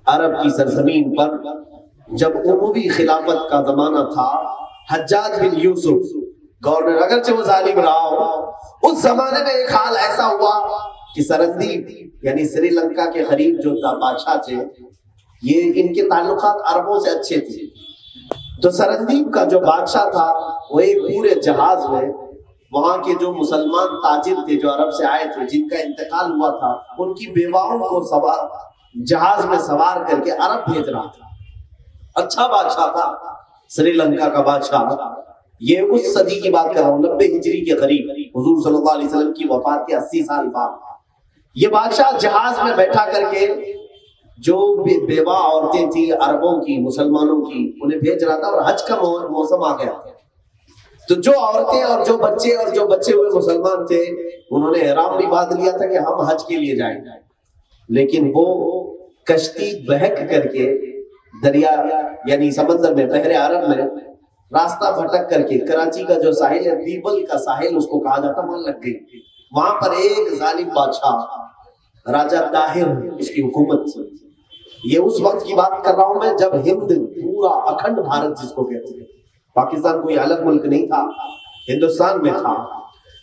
عرب کی سرزمین پر جب اموی خلافت کا زمانہ تھا، حجاج بن یوسف گورنر، اگرچہ وہ ظالم رہا ہو، اس زمانے میں ایک حال ایسا ہوا کہ سرندیپ یعنی سری لنکا کے قریب جو بادشاہ تھے، یہ ان کے تعلقات عربوں سے اچھے تھے، تو سرندیپ کا جو بادشاہ تھا وہ ایک پورے جہاز میں وہاں کے جو مسلمان تاجر تھے جو عرب سے آئے تھے، جن کا انتقال ہوا تھا، ان کی بیواؤں کو جہاز میں سوار کر کے عرب بھیج رہا تھا۔ اچھا بادشاہ تھا سری لنکا کا بادشاہ، یہ اس صدی کی بات کر رہا ہوں، 90 ہجری کے قریب، حضور صلی اللہ علیہ وسلم کی وفات کے 80 سال بعد یہ بادشاہ جہاز میں بیٹھا کر کے جو بیوہ عورتیں تھیں عربوں کی، مسلمانوں کی، انہیں بھیج رہا تھا، اور حج کا موسم آ گیا تھا، تو جو عورتیں اور جو بچے ہوئے مسلمان تھے، انہوں نے احرام بھی باندھ لیا تھا کہ ہم حج کے لیے جائیں گے، لیکن وہ کشتی بہک کر کے دریا یعنی سمندر میں، بحر عرب میں راستہ بھٹک کر کے کراچی کا جو ساحل ہے، دیبل کا ساحل اس کو کہا جاتا، وہاں لگ گئی۔ وہاں پر ایک ظالم بادشاہ راجہ طاہر، اس کی حکومت تھی۔ یہ اس وقت کی بات کر رہا ہوں میں جب ہند پورا اکھنڈ بھارت جس کو کہتے ہیں، پاکستان کوئی الگ ملک نہیں تھا، ہندوستان میں تھا،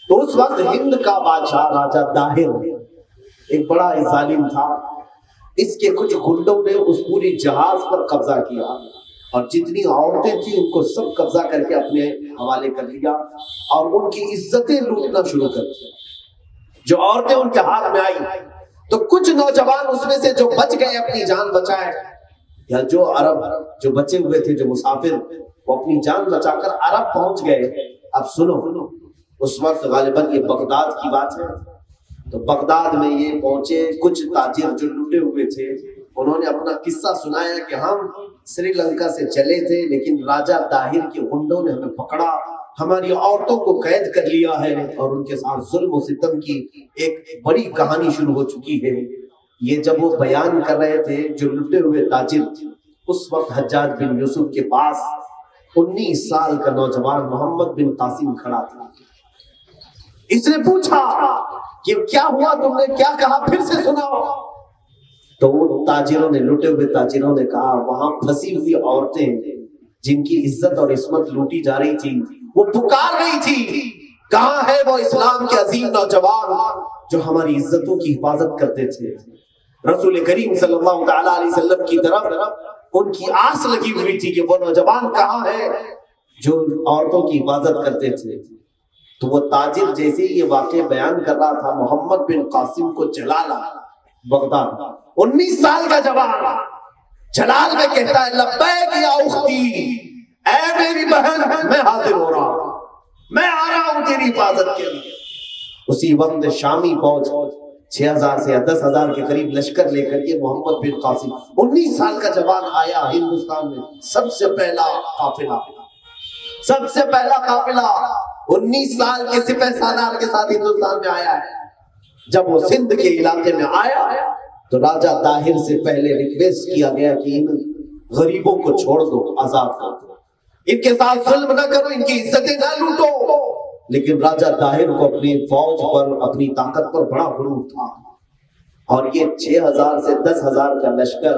تو اس وقت ہند کا بادشاہ راجہ طاہر ایک بڑا ظالم تھا۔ اس کے کچھ گنڈوں نے اس پوری جہاز پر قبضہ کیا، اور جتنی عورتیں تھیں ان کو سب قبضہ کر کے اپنے حوالے کر لیا، اور ان کی عزتیں لوٹنا شروع کر دیا۔ جو عورتیں ان کے ہاتھ میں آئی تو کچھ نوجوان اس میں سے جو بچ گئے، اپنی جان بچائے، یا جو عرب جو بچے ہوئے تھے جو مسافر، وہ اپنی جان بچا کر عرب پہنچ گئے۔ اب سنو، اس وقت غالباً یہ بغداد کی بات ہے، تو بغداد میں یہ پہنچے، کچھ تاجر جو لٹے ہوئے تھے، انہوں نے اپنا قصہ سنایا کہ ہم سری لنکا سے چلے تھے، لیکن راجہ طاہر کے غنڈوں نے ہمیں پکڑا، ہماری عورتوں کو قید کر لیا ہے، اور ان کے ساتھ ظلم و ستم کی ایک بڑی کہانی شروع ہو چکی ہے۔ یہ جب وہ بیان کر رہے تھے جو لٹے ہوئے تاجر، اس وقت حجاج بن یوسف کے پاس 19 سال کا نوجوان محمد بن قاسم کھڑا تھا۔ اس نے پوچھا کہ کیا ہوا، تم نے کیا کہا، پھر سے سناؤ۔ تو وہ تاجروں نے، لٹے ہوئے تاجروں نے کہا، وہاں پھنسی ہوئی عورتیں جن کی عزت اور عصمت لوٹی جا رہی تھی، وہ پکار رہی تھی، کہاں ہے وہ اسلام کے عظیم نوجوان جو ہماری عزتوں کی حفاظت کرتے تھے۔ رسول کریم صلی اللہ تعالی علیہ وسلم کی طرف ان کی آس لگی ہوئی تھی کہ وہ نوجوان کہاں ہے جو عورتوں کی حفاظت کرتے تھے۔ تو وہ تاجر جیسے ہی یہ واقعہ بیان کر رہا تھا، محمد بن قاسم کو جلالا بغداد، 19 سال کا جوان جلال میں کہتا ہے، لبیک یا اختی، اے میری بہن، میں حاضر ہو رہا ہوں، میں آ رہا ہوں تیری حفاظت کے لیے۔ اسی وقت شامی فوج 6000 سے 10,000 کے قریب لشکر لے کر کے محمد بن قاسم 19 سال کا جوان آیا ہندوستان میں۔ سب سے پہلا قافلہ 19 سال کے سپہ سالار کے ساتھ ہندوستان میں آیا ہے۔ جب وہ سندھ کے علاقے میں آیا تو راجہ طاہر سے پہلے ریکویسٹ کیا گیا کہ ان غریبوں کو چھوڑ دو، آزاد کر دو، ان کے ساتھ ظلم نہ کرو، ان کی عزتیں نہ لوٹو۔ لیکن راجہ طاہر کو اپنی فوج پر، اپنی طاقت پر بڑا غرور تھا، اور یہ 6000 سے 10,000 کا لشکر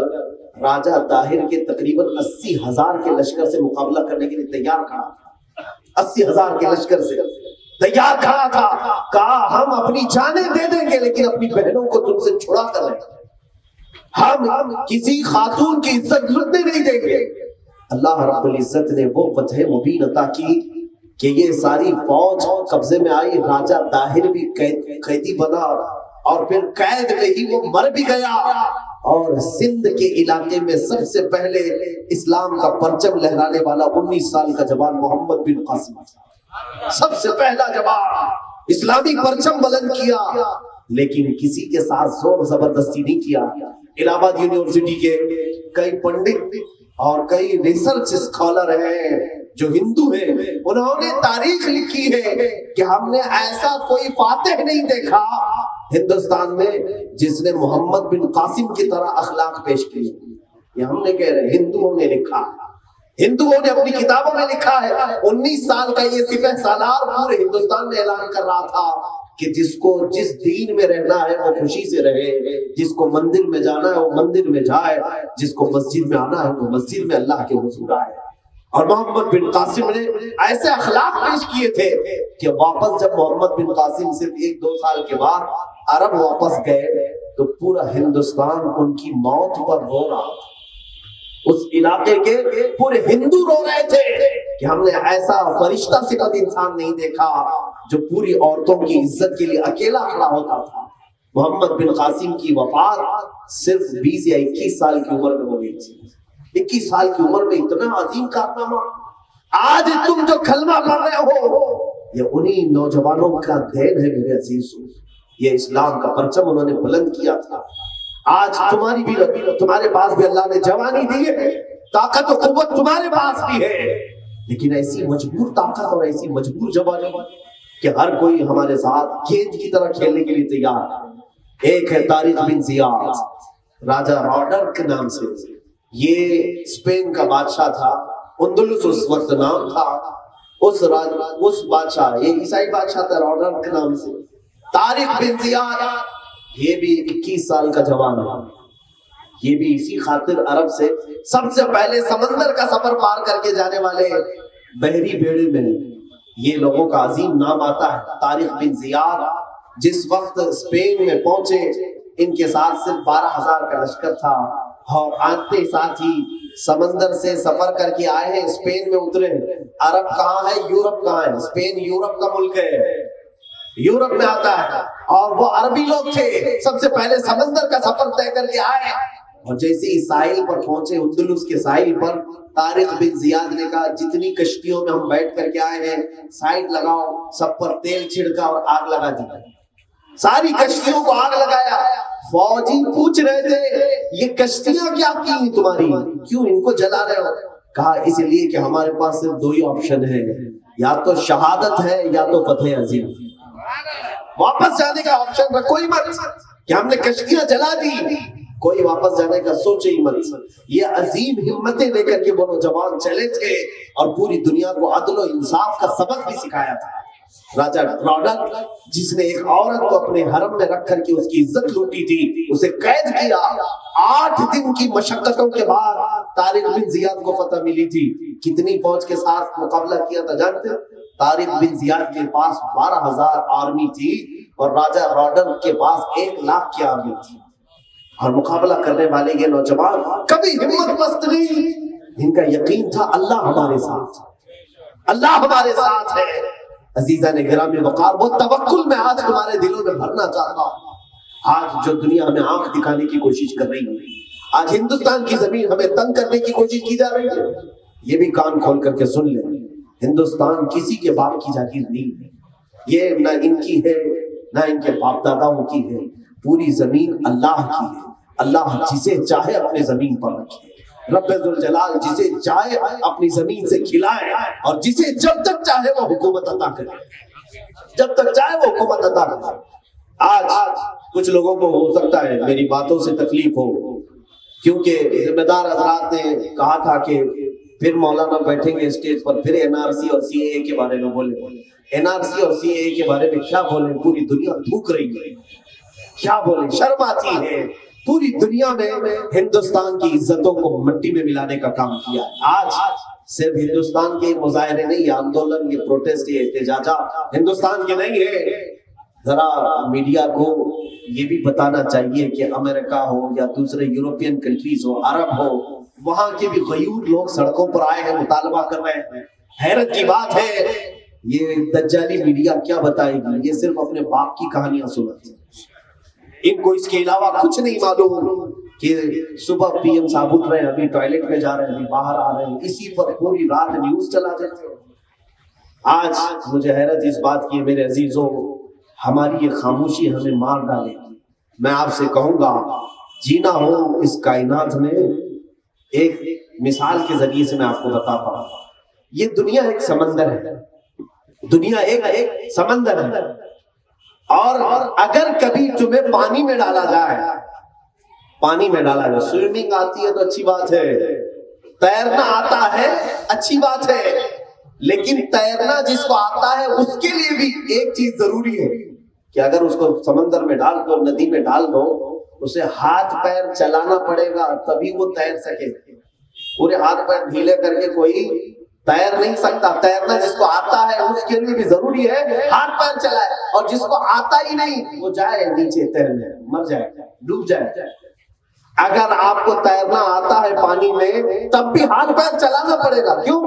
راجہ طاہر کے تقریباً 80,000 کے لشکر سے مقابلہ کرنے کے لیے تیار کھڑا تھا۔ 80,000 کے لشکر سے تیار کھڑا تھا، کہا ہم اپنی جانیں دے دیں گے لیکن اپنی بہنوں کو تم سے چھڑا کر لیں گے، ہم کسی خاتون کی عزت لٹنے نہیں دیں گے۔ اللہ رب العزت نے وہ فتح مبین عطا کی کہ یہ ساری فوج قبضے میں آئی، راجہ طاہر بھی قیدی بنا، اور پھر قید میں ہی وہ مر بھی گیا، اور سندھ کے علاقے میں سب سے پہلے اسلام کا پرچم لہرانے والا 19 سال کا جوان محمد بن قاسم، سب سے پہلا جوان اسلامی پرچم بلند کیا، لیکن کسی کے ساتھ زور زبردستی نہیں کیا۔ الہ آباد یونیورسٹی کے کئی پنڈت اور کئی ریسرچ اسکالر ہیں جو ہندو ہیں، انہوں نے تاریخ لکھی ہے کہ ہم نے ایسا کوئی فاتح نہیں دیکھا ہندوستان میں جس نے محمد بن قاسم کی طرح اخلاق پیش کی۔ یہ ہم نے کہہ رہے، ہندوؤں نے لکھا، ہندوؤں نے اپنی کتابوں میں لکھا ہے۔ 19 سال کا یہ سپہ سالار پورے ہندوستان میں اعلان کر رہا تھا کہ جس کو جس دین میں رہنا ہے وہ خوشی سے رہے، جس کو مندر میں جانا ہے وہ مندر میں جائے، جس کو مسجد میں آنا ہے وہ مسجد میں اللہ کے حضور آئے۔ اور محمد بن قاسم نے ایسے اخلاق پیش کیے تھے کہ واپس جب محمد بن قاسم صرف 1-2 سال کے بعد عرب واپس گئے تو پورا ہندوستان ان کی موت پر رو رہا تھا۔ اس علاقے کے پورے ہندو رو رہے تھے کہ ہم نے ایسا فرشتہ صفت انسان نہیں دیکھا جو پوری عورتوں کی عزت کے لیے اکیلا کھڑا ہوتا تھا۔ محمد بن قاسم کی وفات صرف 20 یا 21 سال کی عمر میں ہو گئی تھی۔ 21 سال کی عمر میں اتنا عظیم کارنامہ۔ آج تم جو کلمہ پڑھ رہے ہو یہ انہی نوجوانوں کا دین ہے میرے عزیزوں۔ یہ اسلام کا پرچم انہوں نے بلند کیا تھا۔ آج تمہاری بھی تمہارے پاس بھی اللہ نے جوانی دی ہے، طاقت و قوت تمہارے پاس بھی ہے، لیکن ایسی مجبور طاقت اور ایسی مجبور جوانی کہ ہر کوئی ہمارے ساتھ گیند کی طرح کھیلنے کے لیے تیار ہے۔ ایک ہے طارق بن زیاد، راجہ راڈر کے نام سے، یہ اسپین کا بادشاہ تھا، اندلس اس وقت نام تھا۔ اس بادشاہ، یہ عیسائی بادشاہ تھا راڈر کے نام سے، طارق بن زیاد، یہ بھی 21 سال کا جوان ہے۔ یہ بھی اسی خاطر عرب سے سب سے پہلے سمندر کا سفر پار کر کے جانے والے بحری بیڑے میں یہ لوگوں کا عظیم نام آتا ہے۔ طارق بن زیاد جس وقت اسپین میں پہنچے ان کے ساتھ صرف 12,000 کا لشکر تھا، اور آتے ساتھ ہی سمندر سے سفر کر کے آئے ہیں، اسپین میں اترے۔ عرب کہاں ہے؟ یورپ کہاں ہے؟ اسپین یورپ کا ملک ہے، یورپ میں آتا ہے، اور وہ عربی لوگ تھے، سب سے پہلے سمندر کا سفر طے کر کے آئے، اور جیسے ہی ساحل پر پہنچے، اندلس کے ساحل پر، طارق بن زیاد نے کہا جتنی کشتیوں میں ہم بیٹھ کر کے آئے ہیں سائڈ لگاؤ، سب پر تیل چھڑکا اور آگ لگا دی۔ ساری کشتیوں کو آگ لگایا۔ فوجی پوچھ رہے تھے یہ کشتیاں کیا کی تمہاری، کیوں ان کو جلا رہے ہو؟ کہا اس لیے کہ ہمارے پاس صرف 2 ہی آپشن ہے، یا تو شہادت ہے یا تو فتح عظیم۔ واپس جانے کا آپشن رکھو ہی مت کہ ہم نے کشتیاں جلا دی، کوئی واپس جانے کا سوچے ہی مت۔ یہ عظیم ہمتیں لے کر کے وہ نوجوان چلے تھے اور پوری دنیا کو عدل و انصاف کا سبق بھی سکھایا تھا۔ راجہ راڈر جس نے ایک عورت کو اپنے حرم میں رکھ کر کے اس کی عزت لوٹی تھی، اسے قید کیا، 8 دن کی مشقتوں کے بعد طارق بن زیاد کو فتح ملی تھی۔ کتنی فوج کے ساتھ مقابلہ کیا تھا جانتے ہیں؟ طارق بن زیاد کے پاس 12,000 آرمی تھی اور راجہ راڈر کے پاس 1 لاکھ کی آرمی تھی، اور مقابلہ کرنے والے یہ نوجوان کبھی ہمت پست نہیں، ان کا یقین تھا اللہ ہمارے ساتھ، اللہ ہمارے ساتھ ہے۔ عزیزان گرامی وقار، وہ توکل میں آج تمہارے دلوں میں بھرنا چاہتا ہوں۔ آج جو دنیا ہمیں آنکھ دکھانے کی کوشش کر رہی ہے، آج ہندوستان کی زمین ہمیں تنگ کرنے کی کوشش کی جا رہی ہے، یہ بھی کان کھول کر کے سن لیں، ہندوستان کسی کے باپ کی جاگیر نہیں ہے، یہ نہ ان کی ہے نہ ان کے باپ داداؤں کی ہے، پوری زمین اللہ کی ہے۔ اللہ جسے چاہے اپنے زمین پر رکھے، رب ذوالجلال جسے چاہے اپنی زمین سے کھلائے، اور جسے جب تک چاہے وہ حکومت عطا کرے، جب تک چاہے وہ حکومت عطا کرے۔ آج کچھ لوگوں کو ہو سکتا ہے میری باتوں سے تکلیف ہو، کیونکہ ذمہ دار حضرات نے کہا تھا کہ پھر مولانا بیٹھیں گے اسٹیج پر، پھر NRC اور CAA کے بارے میں بولیں۔ NRC اور CAA کے بارے میں کیا بولیں؟ پوری دنیا تھوک رہی ہے، کیا بولیں؟ شرم آتی ہے۔ پوری دنیا میں ہندوستان کی عزتوں کو مٹی میں ملانے کا کام کیا ہے۔ آج صرف ہندوستان کے مظاہرے نہیں، یہ آندولن، یہ پروٹیسٹ، یہ احتجاجات ہندوستان کے نہیں ہے۔ ذرا میڈیا کو یہ بھی بتانا چاہیے کہ امریکہ ہو یا دوسرے یورپین کنٹریز ہو، عرب ہو، وہاں کے بھی غیور لوگ سڑکوں پر آئے ہیں، مطالبہ کر رہے ہیں۔ حیرت کی بات ہے، یہ دجالی میڈیا کیا بتائے گی؟ یہ صرف اپنے باپ کی کہانیاں سناتی ہیں، ان کو اس کے علاوہ کچھ نہیں معلوم کہ صبح PM صاحب اٹھ رہے ہیں، ابھی ٹوائلٹ میں جا رہے ہیں، ابھی باہر آ رہے ہیں، اسی پر پوری رات نیوز چلا دیتے ہیں۔ آج مجھے حیرت اس بات کی ہے میرے عزیزوں، ہماری یہ خاموشی ہمیں مار ڈالے گی۔ میں آپ سے کہوں گا جینا ہو اس کائنات میں، ایک مثال کے ذریعے سے میں آپ کو بتاتا ہوں۔ یہ دنیا ایک سمندر ہے، دنیا ایک سمندر ہے، اور اگر کبھی تمہیں پانی میں ڈالا جائے، پانی میں ڈالا جائے، سوئمنگ آتی ہے تو اچھی بات ہے، تیرنا آتا ہے اچھی بات ہے، لیکن تیرنا جس کو آتا ہے اس کے لیے بھی ایک چیز ضروری ہے کہ اگر اس کو سمندر میں ڈال دو، ندی میں ڈال دو، اسے ہاتھ پیر چلانا پڑے گا تبھی وہ تیر سکے. پورے ہاتھ پیر ڈھیلے کر کے کوئی تیر نہیں سکتا. تیرنا جس کو آتا ہے اس کے لیے بھی ضروری ہے ہاتھ پیر چلائے، اور جس کو آتا ہی نہیں وہ جائے نیچے تیرنے، مر جائے، ڈوب جائے. اگر آپ کو تیرنا آتا ہے پانی میں تب بھی ہاتھ پیر چلانا پڑے گا. کیوں؟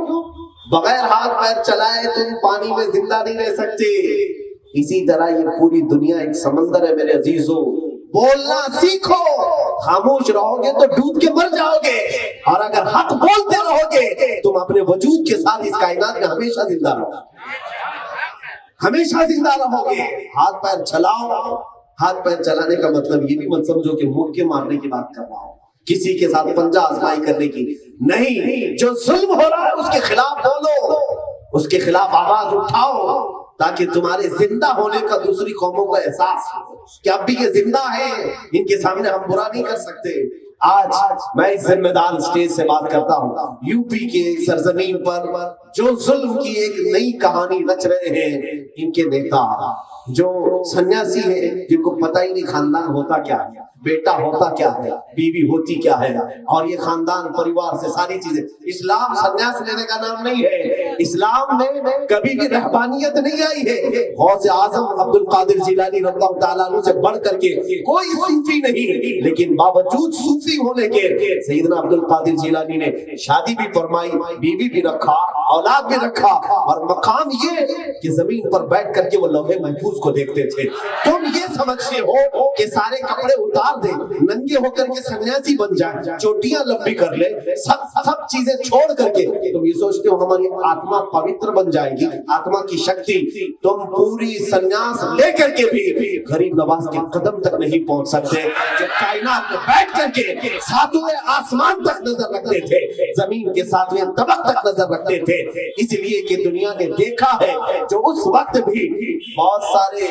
بغیر ہاتھ پیر چلائے تم پانی میں زندہ نہیں رہ سکتے. اسی طرح یہ پوری دنیا ایک سمندر ہے میرے عزیزوں. بولنا سیکھو، خاموش رہو گے تو ڈوب کے مر جاؤ گے، اور اگر حق بولتے رہو گے تم اپنے وجود کے ساتھ اس کائنات میں ہمیشہ زندہ رہو گے، ہمیشہ زندہ رہو گے. ہاتھ پیر چلاؤ. ہاتھ پیر چلانے کا مطلب یہ بھی مت سمجھو کہ مکے مارنے کی بات کر رہا ہوں، کسی کے ساتھ پنجہ آزمائی کرنے کی نہیں. جو ظلم ہو رہا ہے اس کے خلاف بولو، اس کے خلاف آواز اٹھاؤ، تاکہ تمہارے زندہ ہونے کا دوسری قوموں کو احساس ہو کہ اب بھی یہ زندہ ہے، ان کے سامنے ہم برا نہیں کر سکتے. آج میں اس ذمہ دار اسٹیج سے بات کرتا ہوں. یو پی کے سرزمین پر جو ظلم کی ایک نئی کہانی رچ رہے ہیں ان کے نیتا، جو سنیاسی ہیں جن کو پتہ ہی نہیں خاندان ہوتا کیا ہے، بیٹا ہوتا کیا ہے، بیوی ہوتی کیا ہے، اور یہ خاندان پریوار سے ساری چیزیں. اسلام سنیاس لینے کا نام نہیں ہے. اسلام میں کبھی بھی رہبانیت نہیں آئی ہے. غوث اعظم عبد القادر جیلانی رضی اللہ تعالیٰ عنہ سے بڑھ کر کے کوئی صوفی نہیں، لیکن باوجود صوفی ہونے کے سیدنا عبد القادر جیلانی نے شادی بھی فرمائی، بیوی بھی رکھا، اولاد بھی رکھا، اور مقام یہ کہ زمین پر بیٹھ کر کے وہ لوح محفوظ کو دیکھتے تھے. تم یہ سمجھتے ہو کہ سارے کپڑے اتار دیں، ننگے ہو کر کے سنیاسی بن جائیں، چوٹیاں لمبی کر لیں، سب چیزیں چھوڑ کر کے تم یہ سوچتے ہو ہماری آتما پوتر بن جائے گی، آتما کی شکتی. تم پوری سنیاس لے کر کے بھی غریب نواز کے قدم تک نہیں پہنچ سکتے، جو کائنات میں بیٹھ کر کے ساتویں آسمان تک نظر رکھتے تھے، زمین کے ساتویں طبق تک نظر رکھتے تھے. اس لیے کہ دنیا نے دیکھا ہے جو اس وقت بھی بہت سارے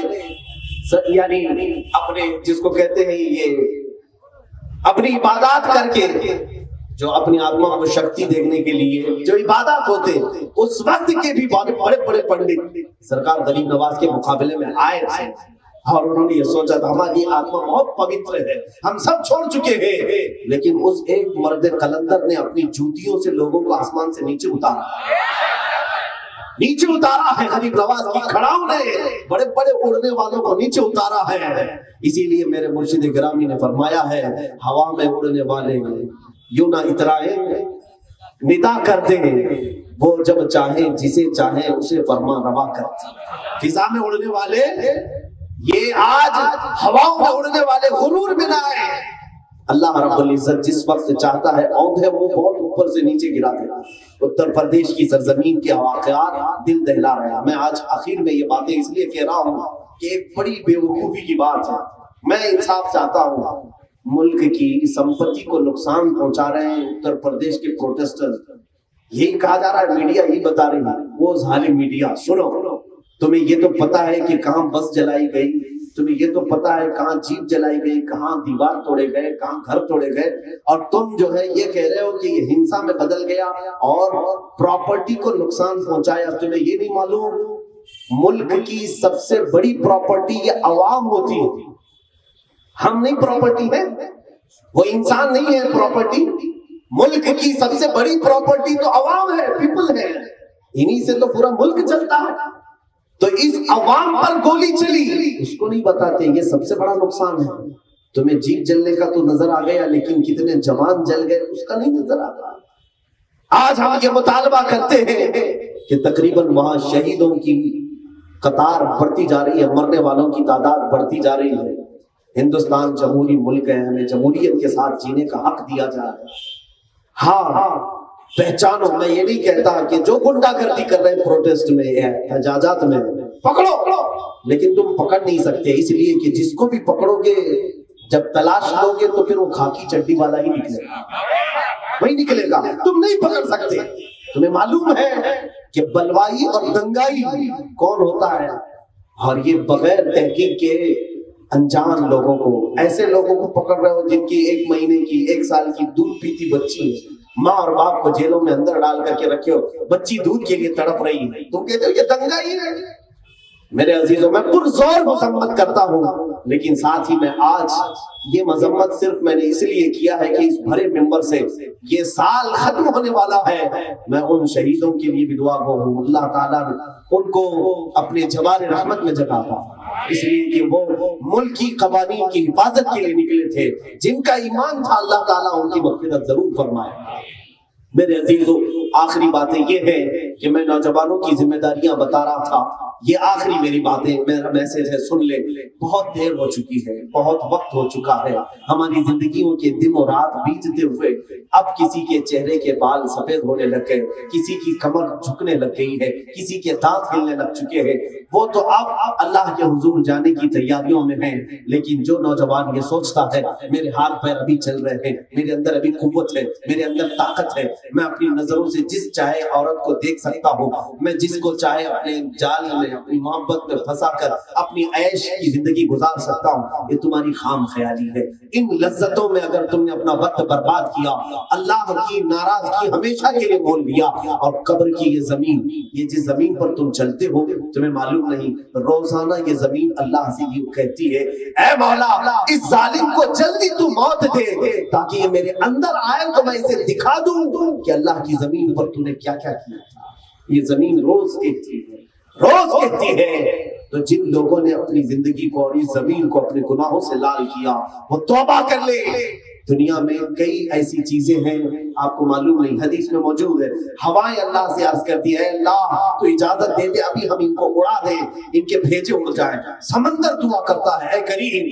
یعنی اپنے جس کو کہتے ہیں یہ اپنی عبادات کر کے جو اپنی آتما کو شکتی دیکھنے کے لیے جو عبادات ہوتے اس وقت کے بھی بڑے بڑے پنڈت سرکار غریب نواز کے مقابلے میں آئے تھے، اور انہوں نے یہ سوچا تھا ہماری آتما بہت پوتر ہے، ہم سب چھوڑ چکے ہیں. لیکن اس ایک مرد قلندر نے اپنی جوتیوں سے لوگوں کو آسمان سے نیچے اتارا ہے. غریب نواز کی کھڑاؤں نے بڑے بڑے اڑنے والوں کو نیچے اتارا ہے. اسی لیے میرے مرشد گرامی نے فرمایا ہے ہوا میں اڑنے والے یوں نہ اترائے ندا کر دیں، وہ جب چاہے جسے چاہے اسے فرما روا کرتے. فضا میں اڑنے والے یہ آج ہواؤں میں اڑنے والے غرور میں نہ آئے. اللہ رب العزت جس وقت چاہتا ہے اوندھے وہ بہت اوپر سے نیچے گرا دیتا. اتر پردیش کی سرزمین کے واقعات دل دہلا رہے ہیں. میں آج آخر میں یہ باتیں اس لیے کہہ رہا ہوں کہ ایک بڑی بے وقوفی کی بات ہے. میں انصاف چاہتا ہوں. ملک کی سمپتی کو نقصان پہنچا رہے ہیں اتر پردیش کے پروٹیسٹر. یہی کہا جا رہا ہے، میڈیا یہی بتا رہی ہے، وہ ظالم میڈیا. سنو، تمہیں یہ تو پتا ہے کہ کہاں بس جلائی گئی، تمہیں یہ تو پتا ہے کہاں جیپ جلائی گئی، کہاں دیوار توڑے گئے، کہاں گھر توڑے گئے، اور تم جو ہے یہ کہہ رہے ہو کہ یہ ہنسا میں بدل گیا اور پراپرٹی کو نقصان پہنچایا. تمہیں یہ نہیں معلوم ملک کی سب سے بڑی پراپرٹی یہ عوام ہوتی ہے. ہم نہیں پراپرٹی ہے، وہ انسان نہیں ہے پراپرٹی. ملک کی سب سے بڑی پراپرٹی تو عوام ہے، پیپل ہے. انہی سے تو پورا ملک چلتا ہے. تو اس عوام پر گولی چلی، اس کو نہیں بتاتے یہ سب سے بڑا نقصان ہے. تمہیں جیپ جلنے کا تو نظر آ گیا، لیکن کتنے جوان جل گئے اس کا نہیں نظر آتا. آج ہم یہ مطالبہ کرتے ہیں کہ تقریباً وہاں شہیدوں کی قطار بڑھتی جا رہی ہے، مرنے والوں کی تعداد بڑھتی جا رہی ہے. ہندوستان جمہوری ملک ہے، ہمیں جمہوریت کے ساتھ جینے کا حق دیا جا رہا ہے. ہاں پہچانو، میں یہ نہیں کہتا کہ جو گنڈا گردی کر رہے ہیں پروٹیسٹ میں احتجاجات میں پکڑو، لیکن تم پکڑ نہیں سکتے، اس لیے کہ جس کو بھی پکڑو گے جب تلاش لو گے تو پھر وہ خاکی چڈی والا ہی نکلے گا، وہی نکلے گا. تم نہیں پکڑ سکتے. تمہیں معلوم ہے کہ بلوائی اور دنگائی کون ہوتا ہے، اور یہ بغیر تحقیق کے انجان لوگوں کو، ایسے لوگوں کو پکڑ رہے ہو جن کی 1 مہینے کی 1 سال کی دودھ پیتی بچی ہے، ماں اور باپ کو جیلوں میں اندر ڈال کر کے رکھے ہو، بچی دودھ کے لیے تڑپ رہی ہے، تم کہتے ہو یہ دنگائی ہے. میرے عزیزوں میں پرزور مذمت کرتا ہوں، لیکن ساتھ ہی میں آج یہ مذمت صرف میں نے اس لیے کیا ہے کہ اس بھرے ممبر سے یہ سال ختم ہونے والا ہے، میں ان شہیدوں کے لیے بھی دعا گو ہوں، اللہ تعالیٰ نے ان کو اپنے جوار رحمت میں جگہ تھا، اس لیے کہ وہ ملک کی قوانین کی حفاظت کے لیے نکلے تھے، جن کا ایمان تھا اللہ تعالیٰ ان کی مغفرت ضرور فرمائے۔ میرے عزیزوں، آخری باتیں یہ ہے کہ میں نوجوانوں کی ذمہ داریاں بتا رہا تھا، یہ آخری میری باتیں، میرا میسج ہے، سن لیں۔ بہت دیر ہو چکی ہے، بہت وقت ہو چکا ہے، ہماری زندگیوں کے دن و رات بیتتے ہوئے اب کسی کے چہرے کے بال سفید ہونے لگ گئے، کسی کی کمر جھکنے لگ گئی ہے، کسی کے دانت ہلنے لگ چکے ہیں، وہ تو اب اللہ کے حضور جانے کی تیاریوں میں ہیں، لیکن جو نوجوان یہ سوچتا ہے میرے ہاتھ پیر ابھی چل رہے ہیں، میرے اندر ابھی قوت ہے، میرے اندر طاقت ہے، میں اپنی نظروں سے جس چاہے عورت کو دیکھ سکتا ہوں، میں جس کو چاہے اپنے جال میں اپنی محبت میں پھنسا کر اپنی عیش کی زندگی گزار سکتا ہوں، یہ تمہاری خام خیالی ہے۔ ان لذتوں میں اگر تم نے اپنا وقت برباد کیا، اللہ کی ناراضگی ہمیشہ کے لیے مول لیا، اور قبر کی یہ زمین، یہ جس زمین پر تم چلتے ہو تمہیں معلوم نہیں، روزانہ یہ زمین اللہ سے یہ کہتی ہے، اے مولا اس ظالم کو جلدی تو موت دے تاکہ یہ میرے اندر آئے تو میں اسے دکھا دوں کہ اللہ کی زمین پر تو نے کیا کیا کیا تھا۔ یہ زمین روز کہتی ہے تو جن لوگوں نے اپنی زندگی کو اور اس زمین کو اپنے گناہوں سے لال کیا وہ توبہ کر لے۔ دنیا میں کئی ایسی چیزیں ہیں آپ کو معلوم نہیں، حدیث میں موجود ہے، ہوائیں اللہ سے عرض کرتی ہے، اللہ تو اجازت دے دے ابھی ہم ان کو اڑا دیں، ان کے بھیجے اڑ جائیں۔ سمندر دعا کرتا ہے، اے کریم،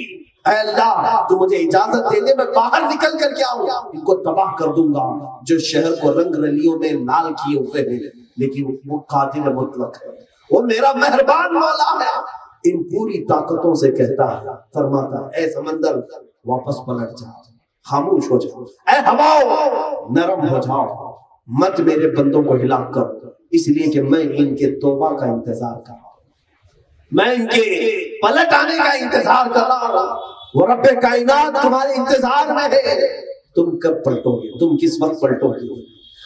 اے اللہ تو مجھے اجازت دے دے، میں باہر نکل کر کے آؤں، ان کو تباہ کر دوں گا جو شہر کو رنگ رلیوں میں لال کیے ہوئے ہیں، لیکن وہ قادر مطلق ہے، وہ میرا مہربان مولا ہے۔ ان پوری طاقتوں سے کہتا ہے، فرماتا ہے، اے سمندر واپس پلٹ جا، خاموش ہو جاؤ، اے ہواؤ نرم ہو جاؤ، مت میرے بندوں کو ہلاک کر، اس لیے کہ میں ان کے توبہ کا انتظار کر رہا ہوں، میں ان کے پلٹ آنے کا انتظار کر رہا ہوں۔ وہ رب کائنات تمہارے انتظار میں ہے، تم کب پلٹو گے، تم کس وقت پلٹو گے؟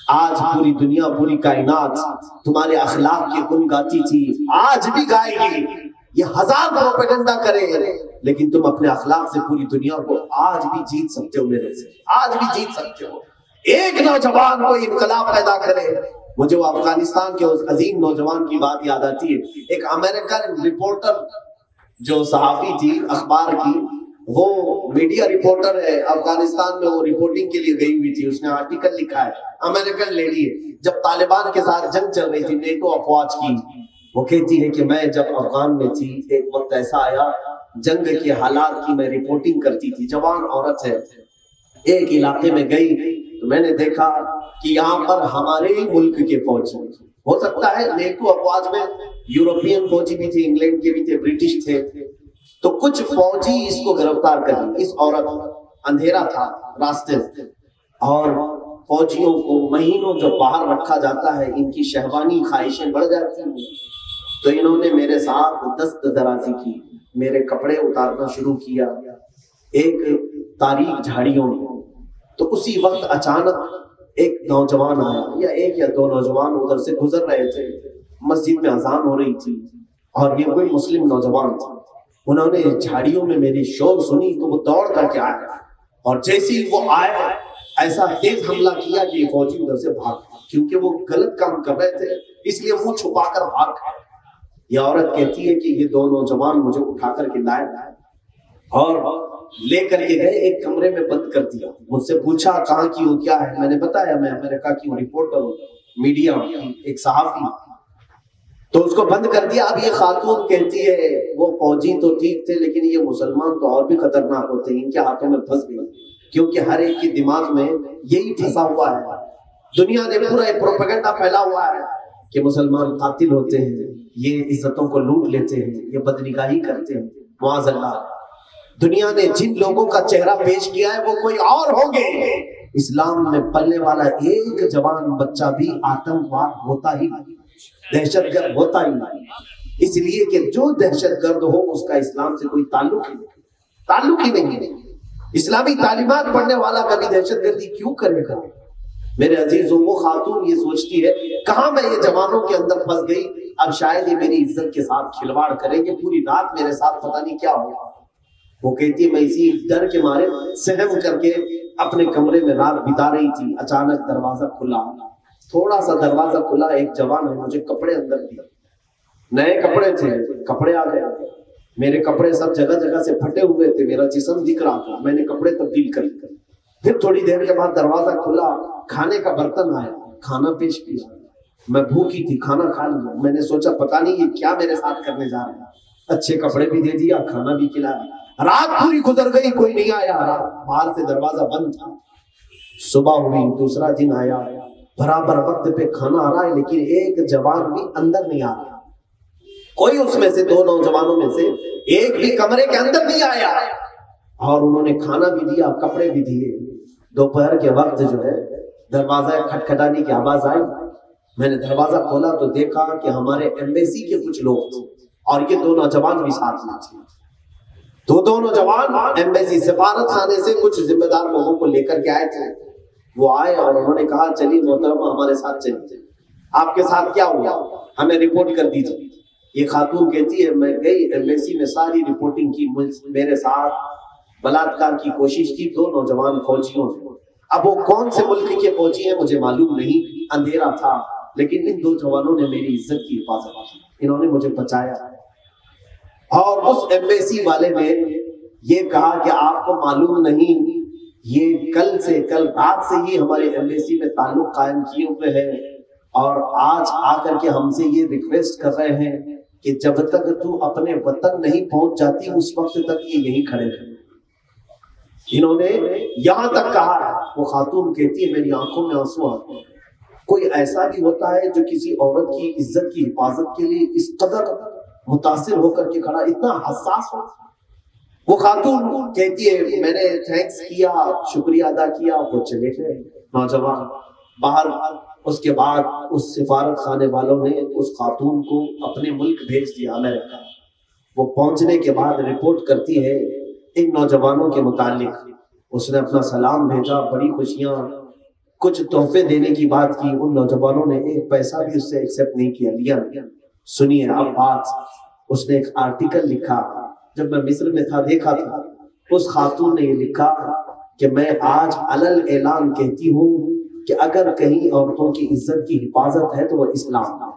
آج پوری دنیا، پوری کائنات تمہارے اخلاق کے گن گاتی تھی، آج بھی گائے گی، یہ ہزار پروپیگنڈا کرے، لیکن تم اپنے اخلاق سے پوری دنیا کو آج بھی جیت سکتے ہو، میرے سے آج بھی جیت سکتے ہو۔ ایک نوجوان کو انقلاب پیدا کرے۔ مجھے وہ افغانستان کے اس عظیم نوجوان کی بات یاد آتی ہے، ایک امریکن رپورٹر جو صحافی تھی اخبار کی، وہ میڈیا رپورٹر ہے افغانستان میں، وہ رپورٹنگ کے لیے گئی ہوئی تھی، اس نے آرٹیکل لکھا ہے، امریکن لیڈی ہے، جب طالبان کے ساتھ جنگ چل رہی تھی نیٹو افواج کی، وہ کہتی ہے کہ میں جب افغان میں تھی ایک وقت ایسا آیا، جنگ کے حالات کی میں رپورٹنگ کرتی تھی، جوان عورت ہے، ایک علاقے میں گئی تو میں نے دیکھا کہ یہاں پر ہمارے ہی ملک کے فوجی، ہو سکتا ہے نیٹو افواج میں یورپین فوجی بھی تھے، انگلینڈ کے بھی تھے، برٹش تھے، تو کچھ فوجی اس کو گرفتار کر لی، اس عورت، اندھیرا تھا راستے میں، اور فوجیوں کو مہینوں جو باہر رکھا جاتا ہے ان کی شہوانی خواہشیں بڑھ جاتی ہیں، تو انہوں نے میرے ساتھ دست درازی کی، میرے کپڑے اتارنا شروع کیا ایک تاریک جھاڑیوں میں۔ تو اسی وقت اچانک ایک نوجوان آیا، یا ایک یا دو نوجوان ادھر سے گزر رہے تھے، مسجد میں اذان ہو رہی تھی، اور یہ کوئی مسلم نوجوان تھا، انہوں نے جھاڑیوں میں میری شور سنی تو وہ دوڑ کر کے آئے، اور جیسے ہی وہ آئے ایسا تیز حملہ کیا کہ یہ فوجی ادھر سے بھاگ، کیونکہ وہ غلط کام کر رہے تھے اس لیے منہ چھپا کر بھاگ گئے۔ یہ عورت کہتی ہے کہ یہ دو نوجوان مجھے اٹھا کر کے لائے اور لے کر کے گئے، ایک کمرے میں بند کر دیا، مجھ سے پوچھا کہاں کی ہو، کیا ہے، میں نے بتایا میں امریکہ کی ہوں، رپورٹر ہوں، میڈیا ایک صحافی، تو اس کو بند کر دیا۔ اب یہ خاتون کہتی ہے وہ فوجی تو ٹھیک تھے لیکن یہ مسلمان تو اور بھی خطرناک ہوتے ہیں، ان کے ہاتھوں میں پھنس گئے، کیونکہ ہر ایک کے دماغ میں یہی پھنسا ہوا ہے، دنیا نے پورا ایک پروپیگنڈا پھیلا ہوا ہے کہ مسلمان قاتل ہوتے ہیں، یہ عزتوں کو لوٹ لیتے ہیں، یہ بدنگاہی کرتے ہیں، معاذ اللہ۔ دنیا نے جن لوگوں کا چہرہ پیش کیا ہے وہ کوئی اور ہوں گے۔ اسلام میں پلنے والا ایک جوان بچہ بھی آتنکواد ہوتا ہی نہیں، دہشت گرد ہوتا ہی نہیں، اس لیے کہ جو دہشت گرد ہو اس کا اسلام سے کوئی تعلق ہی نہیں۔ اسلامی تعلیمات پڑھنے والا کبھی دہشت گردی کیوں کرے گا؟ میرے عزیزوں، وہ خاتون یہ سوچتی ہے کہاں میں یہ جوانوں کے اندر پھنس گئی، اب شاید یہ میری عزت کے ساتھ کھلواڑ کریں گے، پوری رات میرے ساتھ پتہ نہیں کیا ہوا۔ وہ کہتی ہے میں اسی ڈر کے مارے سہم کر کے اپنے کمرے میں رات بتا رہی تھی، اچانک دروازہ کھلا، تھوڑا سا دروازہ کھلا، ایک جوان نے مجھے کپڑے اندر دیے، نئے کپڑے تھے، کپڑے آ گئے، میرے کپڑے سب جگہ جگہ سے پھٹے ہوئے تھے، میرا جسم دکھ رہا تھا، میں نے کپڑے تبدیل کر لیے۔ پھر تھوڑی دیر کے بعد دروازہ کھلا، کھانے کا برتن آیا، کھانا پیش کیا، میں بھوکی تھی، کھانا کھا لیا، میں نے سوچا پتہ نہیں یہ کیا میرے ساتھ کرنے جا رہا ہے، اچھے کپڑے بھی دے دیا، کھانا بھی کھلایا، رات پوری گزر گئی، کوئی نہیں آیا، باہر سے دروازہ بند تھا۔ صبح ہوئی، دوسرا دن آیا، برابر وقت پہ کھانا آ رہا ہے، لیکن ایک جوان بھی اندر نہیں آ رہا، کوئی اس میں سے دو نوجوانوں میں سے ایک بھی کمرے کے اندر نہیں آیا، اور انہوں نے کھانا بھی دیا، کپڑے بھی دیے۔ دوپہر کے وقت جو ہے دروازہ کھٹکھٹانے کی آواز آئی، میں نے دروازہ کھولا تو دیکھا کہ ہمارے ایمبیسی کے کچھ لوگ تھے اور یہ دو نوجوان بھی ساتھ میں تھے۔ تو دو نوجوان ایمبیسی سفارت خانے سے کچھ ذمہ دار لوگوں کو لے کر کے آئے تھے، وہ آئے اور انہوں نے کہا چلیے محترمہ ہمارے ساتھ چلیے، آپ کے ساتھ کیا ہوا ہمیں رپورٹ کر دیجیے۔ یہ خاتون کہتی ہے میں گئی ایمبیسی میں، ساری رپورٹنگ کی، میرے ساتھ بلاತ್ಕಾರ کی کوشش کی دو نوجوان فوجیوں نے۔ اب وہ کون سے ملک کے فوجی ہیں مجھے معلوم نہیں، اندھیرا تھا، لیکن ان دو جوانوں نے میری عزت کی حفاظت کی، انہوں نے مجھے بچایا۔ اور اس ایمبیسی والے نے یہ کہا کہ آپ کو معلوم نہیں یہ کل رات سے ہی ہمارے ایمبیسی میں تعلق قائم کیے ہوئے ہیں، اور آج آ کر کے ہم سے یہ ریکویسٹ کر رہے ہیں کہ جب تک تو اپنے وطن نہیں پہنچ جاتی اس وقت تک یہ یہیں کھڑے رہیں۔ انہوں نے یہاں تک کہا، وہ خاتون کہتی ہے میری آنکھوں میں آنسو آتے ہیں۔ کوئی ایسا بھی ہوتا ہے جو کسی عورت کی عزت کی حفاظت کے لیے اس قدر متاثر ہو کر کے کھڑا، اتنا حساس ہو؟ وہ خاتون کہتی ہے میں نے تھینکس کیا، شکریہ ادا کیا، وہ چلے گئے نوجوان باہر۔ اس کے بعد اس سفارت خانے والوں نے اس خاتون کو اپنے ملک بھیج دیا، امریکہ۔ وہ پہنچنے کے بعد رپورٹ کرتی ہے ان نوجوانوں کے متعلق، اس نے اپنا سلام بھیجا، بڑی خوشیاں، کچھ تحفے دینے کی بات کی، ان نوجوانوں نے ایک پیسہ بھی اس سے ایکسپٹ نہیں کیا، لیا نہیں۔ سنیے اب بات، اس نے ایک آرٹیکل لکھا، جب میں مصر میں تھا دیکھا تھا، اس خاتون نے یہ لکھا کہ میں آج علل اعلان کہتی ہوں کہ اگر کہیں عورتوں کی عزت کی حفاظت ہے تو وہ اسلام ہے،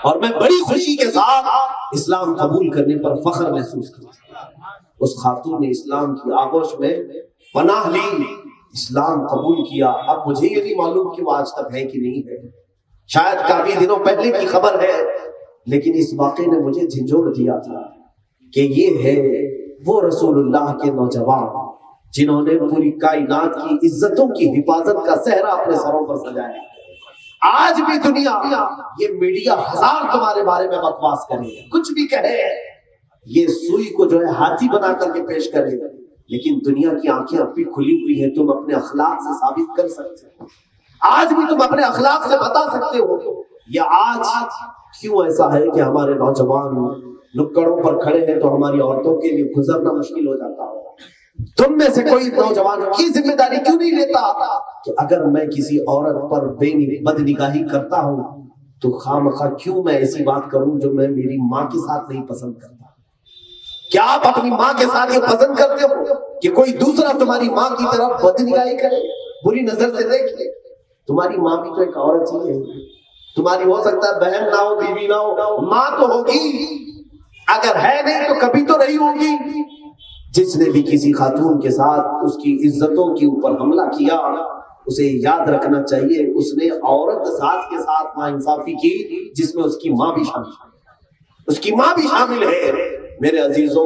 اور میں بڑی خوشی کے ساتھ اسلام قبول کرنے پر فخر محسوس کرتی ہوں۔ اس خاتون نے اسلام کی آغوش میں پناہ لی، اسلام قبول کیا۔ اب مجھے یہ نہیں معلوم کہ وہ آج تک ہے کہ نہیں ہے، شاید کافی دنوں پہلے کی خبر ہے، لیکن اس واقعے نے مجھے جھنجھوڑ دیا تھا کہ یہ ہے وہ رسول اللہ کے نوجوان جنہوں نے پوری کائنات کی عزتوں کی حفاظت کا صحرا اپنے سروں پر سجایا۔ آج بھی دنیا، یہ میڈیا ہزار تمہارے بارے میں بکواس کرے، کچھ بھی کہے، یہ سوئی کو جو ہے ہاتھی بنا کر کے پیش کرے، لیکن دنیا کی آنکھیں اب بھی کھلی ہوئی ہیں، تم اپنے اخلاق سے ثابت کر سکتے ہو، آج بھی تم اپنے اخلاق سے بتا سکتے ہو۔ یا آج کیوں ایسا ہے کہ ہمارے نوجوان نکڑوں پر کھڑے ہیں تو ہماری عورتوں کے لیے گزرنا مشکل ہو جاتا ہو؟ تم میں سے کوئی نوجوان کی ذمہ داری کیوں نہیں لیتا کہ اگر میں کسی عورت پر بد نگاہی کرتا ہوں تو خواہ کیوں میں ایسی بات کروں جو میں میری ماں کے ساتھ نہیں پسند کرتا؟ کیا آپ اپنی ماں کے ساتھ یہ پسند کرتے ہو کہ کوئی دوسرا تمہاری ماں کی طرف بد نگاہی کرے، بری نظر سے دیکھے؟ تمہاری ماں بھی تو ایک عورت ہی ہے، تمہاری ہو سکتا ہے بہن نہ ہو، بیوی نہ ہو، ماں تو ہوگی، اگر ہے نہیں تو کبھی تو رہی ہوگی۔ جس نے بھی کسی خاتون کے ساتھ اس کی عزتوں کے اوپر حملہ کیا، اسے یاد رکھنا چاہیے اس نے عورت ذات کے ساتھ ناانصافی کی جس میں اس کی ماں بھی شامل ہے، اس کی ماں بھی شامل ہے۔ میرے عزیزوں،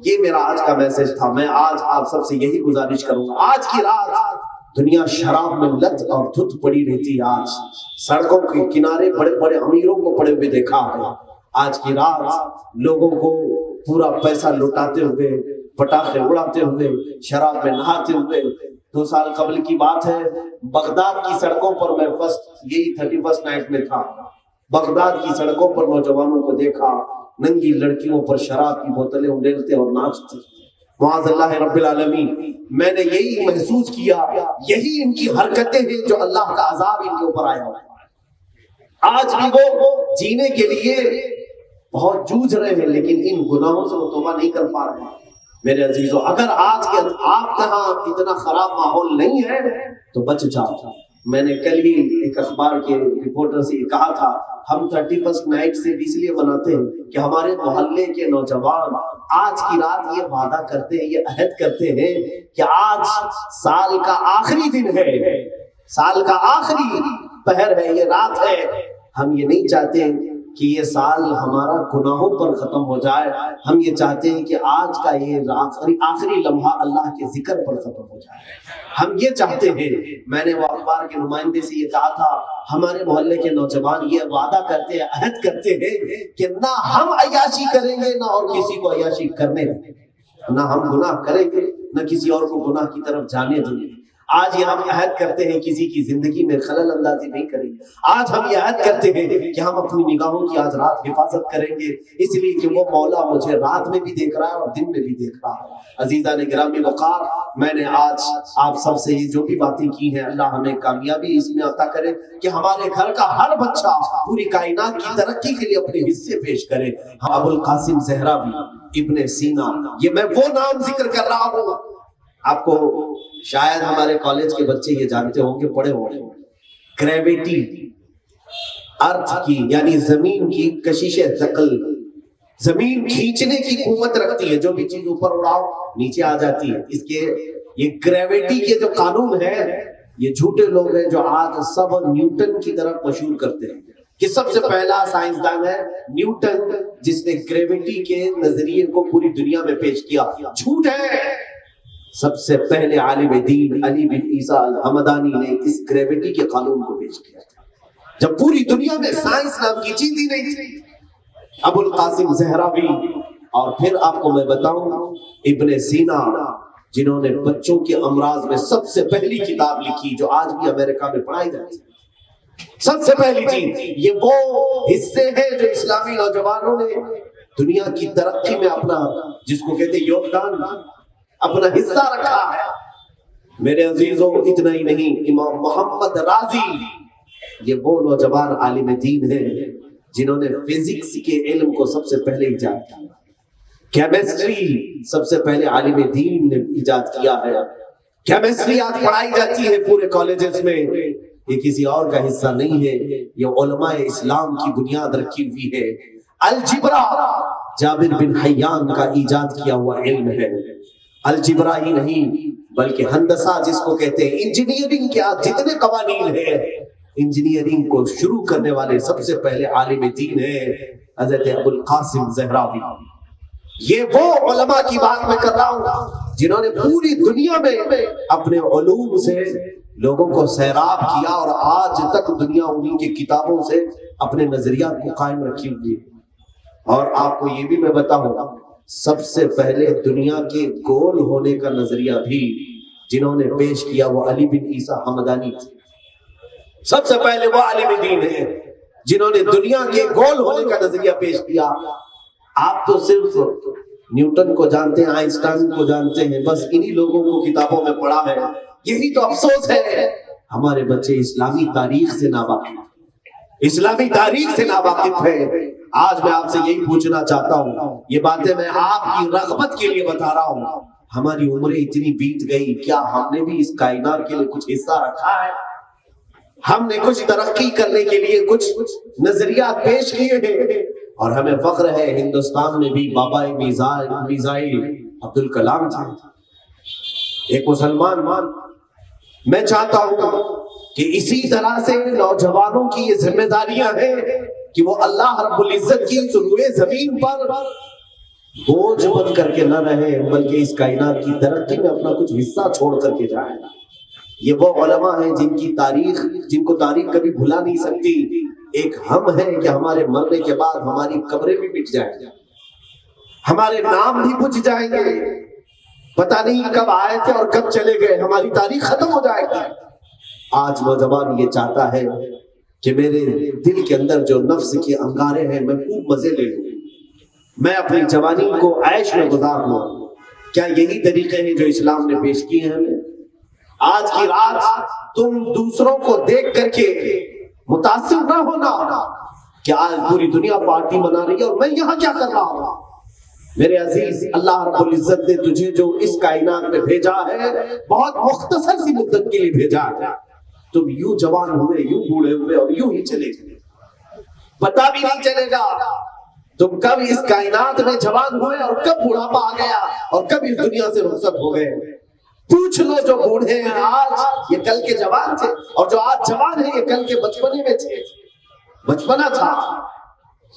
یہ میرا آج کا میسج تھا۔ میں آج آپ سب سے یہی گزارش کروں گا، آج کی رات دنیا شراب میں لت اور دھت پڑی رہتی، آج سڑکوں کے کنارے بڑے بڑے امیروں کو پڑے ہوئے دیکھا ہے، آج کی رات لوگوں کو پورا پیسہ لوٹاتے ہوئے، پٹاخے اڑاتے ہوئے، شراب میں نہاتے ہوئے۔ 2 سال قبل کی بات ہے، بغداد کی سڑکوں پر میں یہی 31st نائٹ میں تھا، بغداد کی سڑکوں پر نوجوانوں کو دیکھا، ننگی لڑکیوں پر شراب کی بوتلیں اڑیلتے اور ناچتے۔ معاذ اللہ رب العالمین، میں نے یہی محسوس کیا، یہی ان کی حرکتیں ہیں جو اللہ کا عذاب ان کے اوپر آیا ہوا ہے۔ آج بھی وہ جینے کے لیے بہت جوجھ رہے ہیں، لیکن ان گناہوں سے وہ توبہ نہیں کر پا رہے۔ میرے عزیزو، اگر آج کے آپ کے ہاں اتنا خراب ماحول نہیں ہے تو بچ جاؤ۔ میں نے کل ہی ایک اخبار کے رپورٹر سے یہ کہا تھا، ہم 31 نائٹ سے اس لیے مناتے ہیں کہ ہمارے محلے کے نوجوان آج کی رات یہ وعدہ کرتے ہیں، یہ عہد کرتے ہیں کہ آج سال کا آخری دن ہے، سال کا آخری پہر ہے، یہ رات ہے، ہم یہ نہیں چاہتے کہ یہ سال ہمارا گناہوں پر ختم ہو جائے، ہم یہ چاہتے ہیں کہ آج کا یہ آخری لمحہ اللہ کے ذکر پر ختم ہو جائے، ہم یہ چاہتے ہیں۔ میں نے وہ اخبار کے نمائندے سے یہ کہا تھا، ہمارے محلے کے نوجوان یہ وعدہ کرتے ہیں، عہد کرتے ہیں کہ نہ ہم عیاشی کریں گے، نہ اور کسی کو عیاشی کرنے دیں گے، نہ ہم گناہ کریں گے، نہ کسی اور کو گناہ کی طرف جانے دیں گے۔ آج یہ ہم عہد کرتے ہیں کسی کی زندگی میں خلل اندازی نہیں کریں گے۔ آج ہم یہ عہد کرتے ہیں کہ ہم اپنی نگاہوں کی آج رات حفاظت کریں گے، اس لیے کہ وہ مولا مجھے رات میں بھی دیکھ رہا ہے اور دن میں بھی دیکھ رہا ہے۔ عزیزان گرامی وقار، میں نے آج آپ سب سے یہ جو بھی باتیں کی ہیں، اللہ ہمیں کامیابی اس میں عطا کرے کہ ہمارے گھر کا ہر بچہ پوری کائنات کی ترقی کے لیے اپنے حصے پیش کرے۔ ابو القاسم زہراوی، ابن سینا، یہ میں وہ نام ذکر کر رہا ہوں، آپ کو شاید ہمارے کالج کے بچے یہ جانتے ہوں گے، پڑھے ہوں گے، گریویٹی، ارتھ کی یعنی زمین کی کشش ثقل، زمین کھینچنے کی قوت رکھتی ہے، جو بھی چیز اوپر اڑاؤ نیچے آ جاتی ہے۔ اس کے یہ گریویٹی کے جو قانون ہے، یہ جھوٹے لوگ ہیں جو آج سب نیوٹن کی طرف مشہور کرتے ہیں کہ سب سے پہلا سائنسدان ہے نیوٹن، جس نے گریویٹی کے نظریے کو پوری دنیا میں پیش کیا۔ جھوٹ ہے۔ سب سے پہلے عالم دین علی بن عیسیٰ الحمدانی نے اس گریویٹی کے قانون کو پیش کیا تھا، جب پوری دنیا میں سائنس نام کی چیز ہی نہیں تھی۔ ابو القاسم زہراوی، اور پھر آپ کو میں بتاؤں ابن سینا، جنہوں نے بچوں کے امراض میں سب سے پہلی کتاب لکھی جو آج بھی امریکہ میں پڑھائی جاتی ہے۔ سب سے پہلی چیز، یہ وہ حصے ہیں جو اسلامی نوجوانوں نے دنیا کی ترقی میں اپنا، جس کو کہتے ہیں یوگدان، اپنا حصہ رکھا ہے۔ میرے عزیزوں، اتنا ہی نہیں، امام محمد رازی، یہ وہ نوجوان عالم دین ہیں جنہوں نے فزکس کے علم کو سب سے پہلے ایجاد کیا، کیمسٹری سب سے پہلے عالم دین نے ایجاد کیا ہے۔ کیمسٹری آج پڑھائی جاتی ہے پورے کالجز میں، یہ کسی اور کا حصہ نہیں ہے، یہ علماء اسلام کی بنیاد رکھی ہوئی ہے۔ الجبرا جابر بن حیان کا ایجاد کیا ہوا علم ہے۔ الجبرا ہی نہیں بلکہ ہندسہ، جس کو کہتے ہیں انجینئرنگ کے آج جتنے قوانین ہیں، انجینئرنگ کو شروع کرنے والے سب سے پہلے عالم دین ہیں حضرت ابو القاسم زہراوی۔ یہ وہ علماء کی بات میں کر رہا ہوں جنہوں نے پوری دنیا میں اپنے علوم سے لوگوں کو سیراب کیا، اور آج تک دنیا انہی کی کتابوں سے اپنے نظریات کو قائم رکھی ہوئی ہے۔ اور آپ کو یہ بھی میں بتاؤں، سب سے پہلے دنیا کے گول ہونے کا نظریہ بھی جنہوں نے پیش کیا وہ علی بن عیسیٰ حمدانی تھے۔ سب سے پہلے وہ عالم دین ہیں جنہوں نے دنیا کے گول ہونے کا نظریہ پیش کیا۔ آپ تو صرف نیوٹن کو جانتے ہیں، آئنسٹائن کو جانتے ہیں، بس انہی لوگوں کو کتابوں میں پڑھا ہے۔ یہی تو افسوس ہے، ہمارے بچے اسلامی تاریخ سے ناواقف، اسلامی تاریخ سے ناواقف ہے۔ آج میں آپ سے یہی پوچھنا چاہتا ہوں، یہ باتیں میں آپ کی رغبت کے لیے بتا رہا ہوں، ہماری عمریں اتنی بیت گئی، کیا ہم نے بھی اس کائنات کے لیے کچھ حصہ رکھا ہے؟ ہم نے کچھ ترقی کرنے کے لیے کچھ نظریات پیش کیے ہیں، اور ہمیں فخر ہے ہندوستان میں بھی بابا میزائل عبدالکلام تھے، ایک مسلمان۔ میں چاہتا ہوں کہ اسی طرح سے نوجوانوں کی یہ ذمہ داریاں ہیں کہ وہ اللہ رب العزت کی روئے زمین پر بوجھ بن کر کے نہ رہے، بلکہ اس کائنات کی ترقی میں اپنا کچھ حصہ چھوڑ کر کے جائیں۔ یہ وہ علماء ہیں جن کو تاریخ کبھی بھلا نہیں سکتی۔ ایک ہم ہیں کہ ہمارے مرنے کے بعد ہماری قبریں بھی مٹ جائیں گی، ہمارے نام بھی بجھ جائیں گے، پتہ نہیں کب آئے تھے اور کب چلے گئے، ہماری تاریخ ختم ہو جائے گی۔ آج نوجوان یہ چاہتا ہے کہ میرے دل کے اندر جو نفس کے انگارے ہیں میں خوب مزے لے لوں، میں اپنی جوانی کو عیش میں گزار لوں۔ کیا یہی طریقے ہیں جو اسلام نے پیش کیے ہیں ہمیں؟ آج کی رات تم دوسروں کو دیکھ کر کے متاثر نہ ہونا کہ آج پوری دنیا پارٹی منا رہی ہے اور میں یہاں کیا کر رہا ہوں۔ میرے عزیز، اللہ رب العزت نے تجھے جو اس کائنات میں بھیجا ہے بہت مختصر سی مدت کے لیے بھیجا ہے۔ تم یوں جوان ہوئے، یوں بوڑھے ہوئے اور یوں ہی چلے گئے، پتا بھی نہیں چلے گا تم کب اس کائنات میں جوان ہوئے اور کب بڑھاپا آ گیا اور کب اس دنیا سے رخصت ہو گئے۔ پوچھ لو جو بوڑھے ہیں آج، یہ کل کے جوان تھے، اور جو آج جوان ہیں یہ کل کے بچپنے میں تھے، بچپنا تھا۔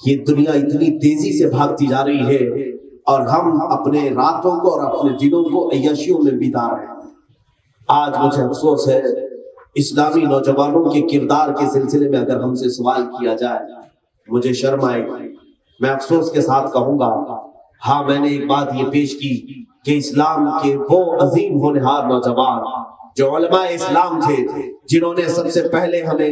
یہ دنیا اتنی تیزی سے بھاگتی جا رہی ہے اور ہم اپنے راتوں کو اور اپنے دنوں کو عیاشیوں میں بتا رہے ہیں۔ آج مجھے افسوس ہے، اسلامی نوجوانوں کے کردار کے سلسلے میں اگر ہم سے سوال کیا جائے مجھے شرم آئے گی۔ میں افسوس کے ساتھ کہوں گا، ہاں میں نے ایک بات یہ پیش کی کہ اسلام کے وہ عظیم ہونہار نوجوان جو علماء اسلام تھے، جنہوں نے سب سے پہلے ہمیں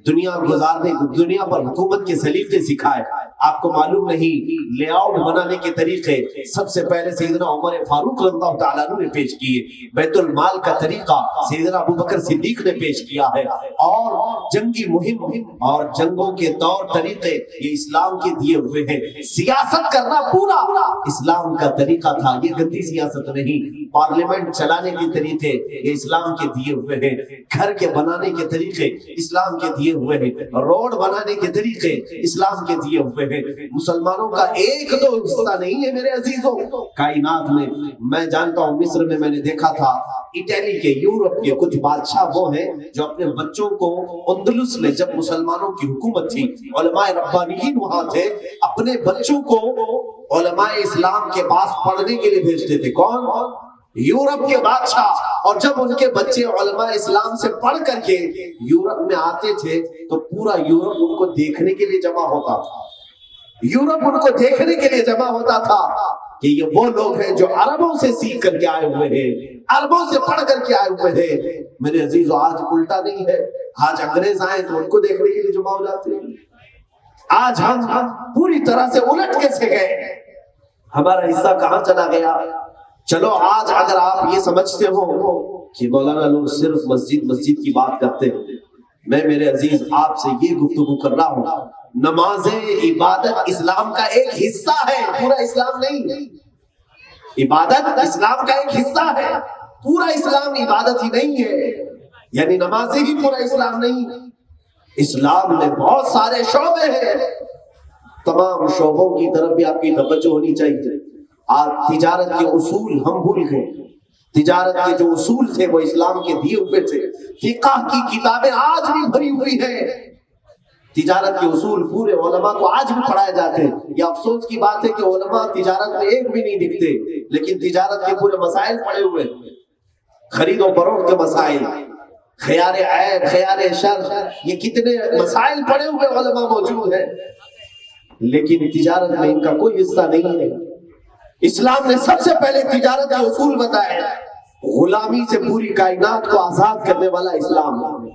دنیا گزارنے، دنیا پر حکومت کے سلیقے سکھائے۔ آپ کو معلوم نہیں، لے آؤٹ بنانے کے طریقے سب سے پہلے سیدنا عمر فاروق رضی اللہ تعالیٰ عنہ نے پیش کیے، بیت المال کا طریقہ سیدنا ابوبکر صدیق نے پیش کیا ہے، اور جنگی مہم اور جنگوں کے طور طریقے یہ اسلام کے دیے ہوئے ہیں۔ سیاست کرنا پورا اسلام کا طریقہ تھا، یہ گندی سیاست نہیں۔ پارلیمنٹ چلانے کے طریقے یہ اسلام کے دیے ہوئے ہیں، گھر کے بنانے کے طریقے اسلام کے دیے ہوئے ہیں، روڈ بنانے کے طریقے اسلام کے دیے ہوئے ہیں۔ مسلمانوں کا ایک دو حصہ نہیں ہے میرے عزیزوں کائنات میں۔ میں جانتا ہوں مصر میں نے دیکھا تھا، اٹلی کے، یورپ کے کچھ بادشاہ وہ ہیں جو اپنے بچوں کو اندلس میں جب مسلمانوں کی حکومت تھی، علماء ربانیین وہاں تھے، اپنے بچوں کو علماء اسلام کے پاس پڑھنے کے لیے بھیجتے تھے۔ کون؟ یورپ کے بادشاہ۔ اور جب ان کے بچے علماء اسلام سے پڑھ کر کے یورپ میں آتے تھے تو پورا یورپ ان کو دیکھنے کے لیے جمع ہوتا تھا، یورپ ان کو دیکھنے کے لیے جمع ہوتا تھا کہ یہ وہ لوگ ہیں جو عربوں سے سیکھ کر کے آئے ہوئے ہیں، عربوں سے پڑھ کر کے آئے ہوئے ہیں۔ میرے عزیزو، آج الٹا نہیں ہے، آج انگریز آئے تو ان کو دیکھنے کے لیے جمع ہو جاتے ہیں۔ آج ہم پوری طرح سے الٹ کیسے گئے، ہمارا حصہ کہاں چلا گیا؟ چلو آج اگر آپ یہ سمجھتے ہو کہ مولانا لوگ صرف مسجد کی بات کرتے ہیں، میں میرے عزیز آپ سے یہ گفتگو کر رہا ہوں، نماز عبادت اسلام کا ایک حصہ ہے، پورا اسلام نہیں۔ عبادت اسلام کا ایک حصہ ہے، پورا اسلام عبادت ہی نہیں ہے، یعنی نمازیں ہی پورا اسلام نہیں۔ اسلام میں بہت سارے شعبے ہیں، تمام شعبوں کی طرف بھی آپ کی توجہ ہونی چاہیے۔ آج تجارت کے اصول ہم بھول گئے، تجارت کے جو اصول تھے وہ اسلام کے دیے ہوئے تھے۔ فقہ کی کتابیں آج بھی بھری ہوئی ہیں، تجارت کے اصول پورے علماء کو آج بھی پڑھائے جاتے ہیں۔ یہ افسوس کی بات ہے کہ علماء تجارت میں ایک بھی نہیں دکھتے، لیکن تجارت کے پورے مسائل پڑے ہوئے، خرید و فروخت کے مسائل، خیار عیب، خیار شر، یہ کتنے مسائل پڑے ہوئے علماء موجود ہیں، لیکن تجارت میں ان کا کوئی حصہ نہیں ہے۔ اسلام نے سب سے پہلے تجارت کے اصول بتائے، غلامی سے پوری کائنات کو آزاد کرنے والا اسلام ہے،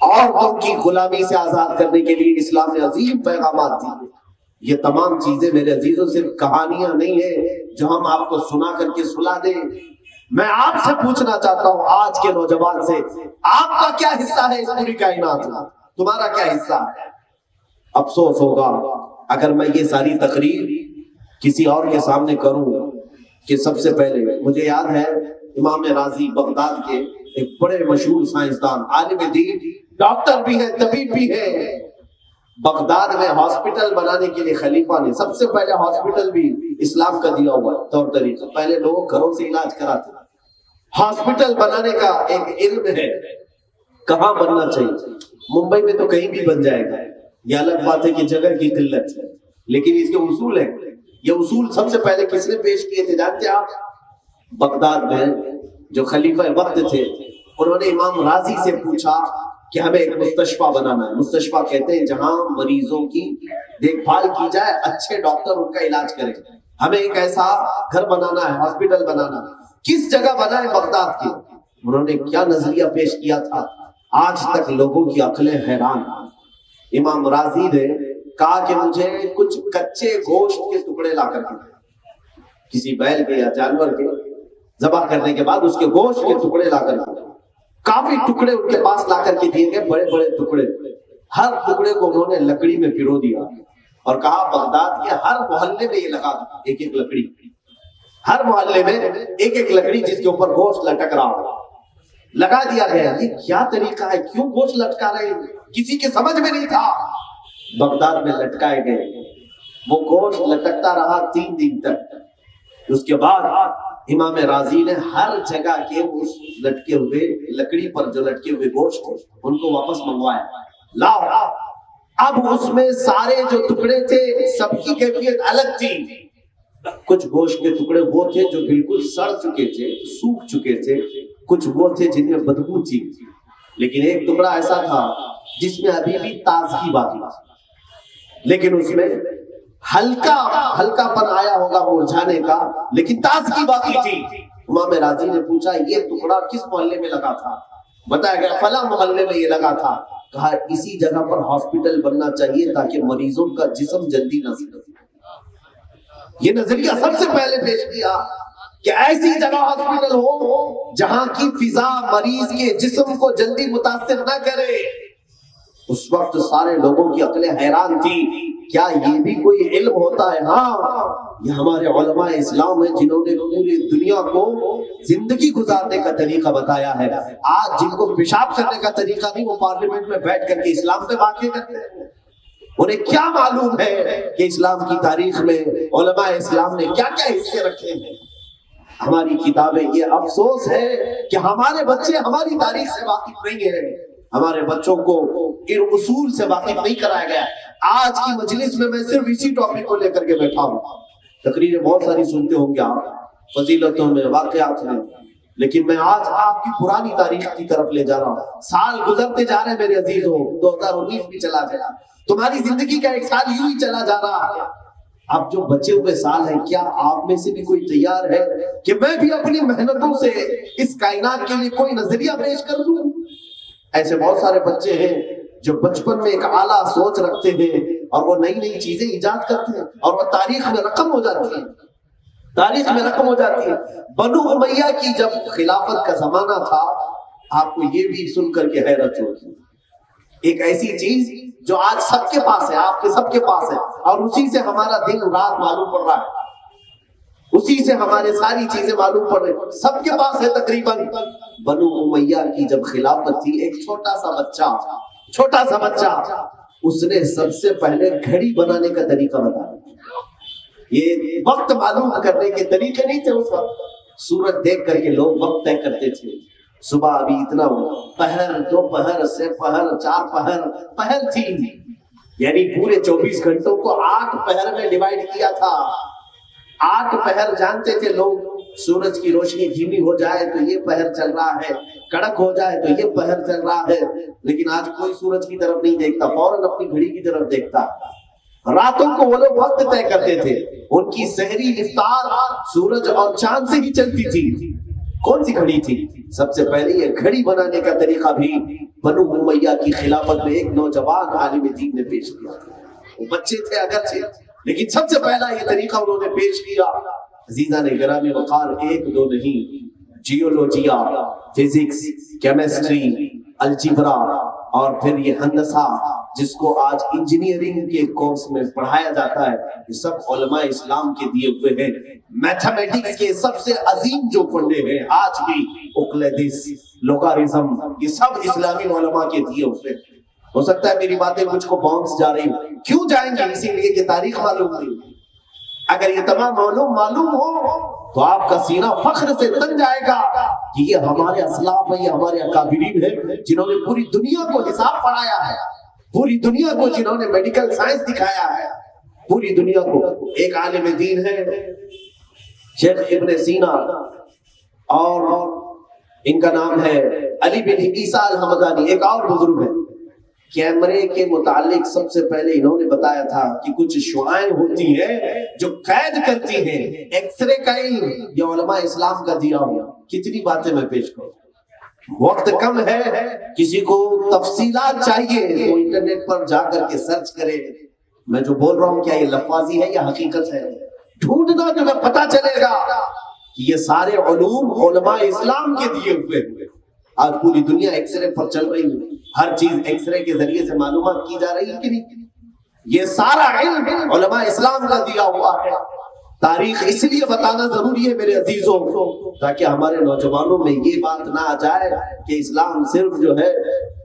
عورتوں کی غلامی سے آزاد کرنے کے لیے اسلام نے عظیم پیغامات دیے۔ یہ تمام چیزیں میرے عزیزوں صرف کہانیاں نہیں ہیں جو ہم آپ کو سنا کر کے سلا دیں۔ میں آپ سے پوچھنا چاہتا ہوں، آج کے نوجوان سے، آپ کا کیا حصہ ہے اس پوری کائنات میں؟ تمہارا کیا حصہ ہے؟ افسوس ہوگا اگر میں یہ ساری تقریر کسی اور کے سامنے کروں کہ سب سے پہلے مجھے یاد ہے امام رازی بغداد کے ایک بڑے مشہور سائنسدان، عالم دین، ڈاکٹر بھی ہیں، طبیب بھی ہیں، بغداد میں ہاسپٹل بنانے کے لیے خلیفہ نے سب سے پہلے ہاسپٹل بھی اسلام کا دیا ہوا طور طریقہ، پہلے لوگ گھروں سے علاج کراتے، ہاسپٹل بنانے کا ایک علم ہے، کہاں بننا چاہیے۔ ممبئی میں تو کہیں بھی بن جائے گا، یہ الگ بات ہے کہ جگہ کی قلت ہے، لیکن اس کے اصول ہیں۔ یہ اصول سب سے پہلے کس نے پیش کیے تھے جانتے آپ؟ بغداد میں جو خلیفہ وقت تھے، انہوں نے امام رازی سے پوچھا کہ ہمیں ایک مستشفیٰ بنانا ہے۔ مستشفیٰ کہتے ہیں جہاں مریضوں کی دیکھ بھال کی جائے، اچھے ڈاکٹر ان کا علاج کریں، ہمیں ایک ایسا گھر بنانا ہے، ہاسپٹل بنانا۔ کس جگہ بنا ہے؟ بغداد کی۔ انہوں نے کیا نظریہ پیش کیا تھا، آج تک لوگوں کی عقلیں حیران ہیں۔ امام رازی نے کہا کہ مجھے کچھ کچے گوشت کے ٹکڑے لا کر کے، کسی بیل کے یا جانور کے ذبح کرنے کے بعد اس کے گوشت کے ٹکڑے لا کر کے، کافی ٹکڑے ان کے پاس لا کر کے دیے گئے، بڑے بڑے ٹکڑے۔ ہر ٹکڑے کو انہوں نے لکڑی میں پرو دیا اور کہا بغداد کے ہر محلے میں یہ لگا دو، ایک ایک لکڑی، ہر محلے میں ایک ایک لکڑی جس کے اوپر گوشت لٹک رہا ہو لگا دیا گیا۔ یہ کیا طریقہ ہے، کیوں گوشت لٹکا رہے ہیں، کسی کے سمجھ میں نہیں تھا۔ بغداد میں لٹکائے گئے، وہ گوشت لٹکتا رہا 3 دن تک۔ اس کے بعد امام رازی نے ہر جگہ کے اس لٹکے ہوئے لکڑی پر جو لٹکے ہوئے گوشت تھے ان کو واپس منگوایا، لاؤ۔ اب اس میں سارے جو ٹکڑے تھے سب کی کیفیت الگ تھی۔ کچھ گوشت کے ٹکڑے وہ تھے جو بالکل سڑ چکے تھے، سوکھ چکے تھے، کچھ وہ تھے جن میں بدبو تھی، لیکن ایک ٹکڑا ایسا تھا جس میں ابھی بھی تازگی باقی تھی، لیکن اس میں ہلکا پن آیا ہوگا مرجھانے کا، لیکن تازگی باقی تھی۔ امام راضی نے پوچھا یہ ٹکڑا کس محلے میں لگا تھا؟ بتایا گیا فلاں محلے میں یہ لگا تھا۔ کہا اسی جگہ پر ہاسپٹل بننا چاہیے تاکہ مریضوں کا جسم جلدی نہ سکے۔ یہ نظریہ سب سے پہلے پیش کیا کہ ایسی جگہ ہاسپٹل ہو جہاں کی فضا مریض کے جسم کو جلدی متاثر نہ کرے۔ اس وقت سارے لوگوں کی عقلیں حیران تھی، کیا یہ بھی کوئی علم ہوتا ہے؟ ہاں، یہ ہمارے علماء اسلام ہیں جنہوں نے پوری دنیا کو زندگی گزارنے کا طریقہ بتایا ہے۔ آج جن کو پیشاب کرنے کا طریقہ نہیں، وہ پارلیمنٹ میں بیٹھ کر کے اسلام پہ باتیں کرتے ہیں۔ انہیں کیا معلوم ہے کہ اسلام کی تاریخ میں علماء اسلام نے کیا کیا حصے رکھے ہیں۔ ہماری کتابیں، یہ افسوس ہے کہ ہمارے بچے ہماری تاریخ سے واقف نہیں ہیں، ہمارے بچوں کو ان اصول سے واقف نہیں کرایا گیا۔ آج کی مجلس میں میں صرف اسی ٹاپک کو لے کر کے بیٹھا ہوں۔ تقریریں بہت ساری سنتے ہوں گے آپ، فضیلتوں میں، واقعات میں، لیکن میں آج آپ کی پرانی تاریخ کی طرف لے جا رہا ہوں۔ سال گزرتے جا رہے ہیں میرے عزیزوں، 2019 بھی چلا گیا، تمہاری زندگی کا ایک سال یوں ہی چلا جا رہا ہے۔ اب جو بچے ہوئے سال ہیں، کیا آپ میں سے بھی کوئی تیار ہے کہ میں بھی اپنی محنتوں سے اس کائنات کے لیے کوئی نظریہ پیش کر دوں؟ ایسے بہت سارے بچے ہیں جو بچپن میں ایک اعلیٰ سوچ رکھتے ہیں اور وہ نئی نئی چیزیں ایجاد کرتے ہیں اور وہ تاریخ میں رقم ہو جاتی ہے، تاریخ میں رقم ہو جاتی ہے۔ بنو امیہ کی جب خلافت کا زمانہ تھا، آپ کو یہ بھی سن کر کے حیرت ہوگی، ایک ایسی چیز جو آج سب کے پاس ہے، آپ کے سب کے پاس ہے، اور اسی سے ہمارا دن رات معلوم پڑ رہا ہے، اسی سے ہمارے ساری چیزیں معلوم پڑ رہی، سب کے پاس ہے تقریباً۔ بنو امیہ کی جب خلافت تھی، ایک چھوٹا سا بچہ اس نے سب سے پہلے گھڑی بنانے کا طریقہ بتایا۔ یہ وقت معلوم کرنے کے طریقے نہیں تھے اس وقت، سورج دیکھ کر کے لوگ وقت طے کرتے تھے۔ صبح ابھی اتنا پہر، 2 پہر سے پہر، 4 پہر تھی، یعنی پورے 24 گھنٹوں کو 8 پہر میں ڈیوائیڈ کیا تھا۔ 8 پہر جانتے تھے لوگ، سورج کی روشنی دھیمی ہو جائے تو یہ پہر چل رہا ہے، کڑک ہو جائے تو یہ پہر چل رہا ہے، لیکن آج کوئی سورج کی طرف نہیں دیکھتا، فوراً اپنی گھڑی کی طرف دیکھتا۔ راتوں کو وہ لوگ وقت طے کرتے تھے، ان کی سحری افطار سورج اور چاند سے ہی چلتی تھی۔ کون سی گھڑی تھی؟ سب سے پہلے یہ گھڑی بنانے کا طریقہ بھی بنو امیہ کی خلافت میں ایک نوجوان عالم دین نے پیش کیا تھا۔ وہ بچے تھے اگرچہ، لیکن سب سے پہلا یہ طریقہ انہوں نے پیش کیا۔ عزیزان گرامی وقار، 1 2 نہیں، جیولوجیا، فزکس، کیمسٹری، الجبرا، اور پھر یہ ہندسہ جس کو آج انجینئرنگ کے کورس میں پڑھایا جاتا ہے، یہ سب علماء اسلام کے دیے ہوئے ہیں۔ میتھمیٹکس کے سب سے عظیم جو فنڈے ہیں آج بھی، اوکلیدس، لوگارزم، یہ سب اسلامی علماء کے دیے ہوئے ہیں۔ ہو سکتا ہے میری باتیں کچھ کو باؤنس جا رہی ہوں، کیوں جائیں گے؟ اسی لیے کہ تاریخ معلوم نہیں۔ اگر یہ تمام معلوم ہو تو آپ کا سینہ فخر سے تن جائے گا کہ یہ ہمارے اسلاف ہیں، یہ ہمارے اکابرین ہیں جنہوں نے پوری دنیا کو حساب پڑھایا ہے، پوری دنیا کو جنہوں نے میڈیکل سائنس دکھایا ہے، پوری دنیا کو۔ ایک عالم دین ہے شیخ ابن سینا، اور ان کا نام ہے علی بن عیسیٰ الحمدانی۔ ایک اور بزرگ ہے، کیمرے کے متعلق سب سے پہلے انہوں نے بتایا تھا کہ کچھ شعائیں ہوتی ہیں جو قید کرتی ہیں۔ ایکس رے کا علم یہ علماء اسلام کا دیا ہوا۔ کتنی باتیں میں پیش کروں، وقت کم ہے، کسی کو تفصیلات چاہیے تو انٹرنیٹ پر جا کر کے سرچ کرے۔ میں جو بول رہا ہوں کیا یہ لفاظی ہے یا حقیقت ہے؟ ڈھونڈنا تو میں پتا چلے گا کہ یہ سارے علوم علماء اسلام کے دیے ہوئے، آج پوری دنیا ایکس رے پر چل رہی ہے، ہر چیز ایکس رے کے ذریعے سے معلومات کی جا رہی ہے کہ نہیں؟ یہ سارا علم علماء اسلام کا دیا ہوا ہے۔ تاریخ اس لیے بتانا ضروری ہے میرے عزیزوں، تاکہ ہمارے نوجوانوں میں یہ بات نہ آ جائے کہ اسلام صرف جو ہے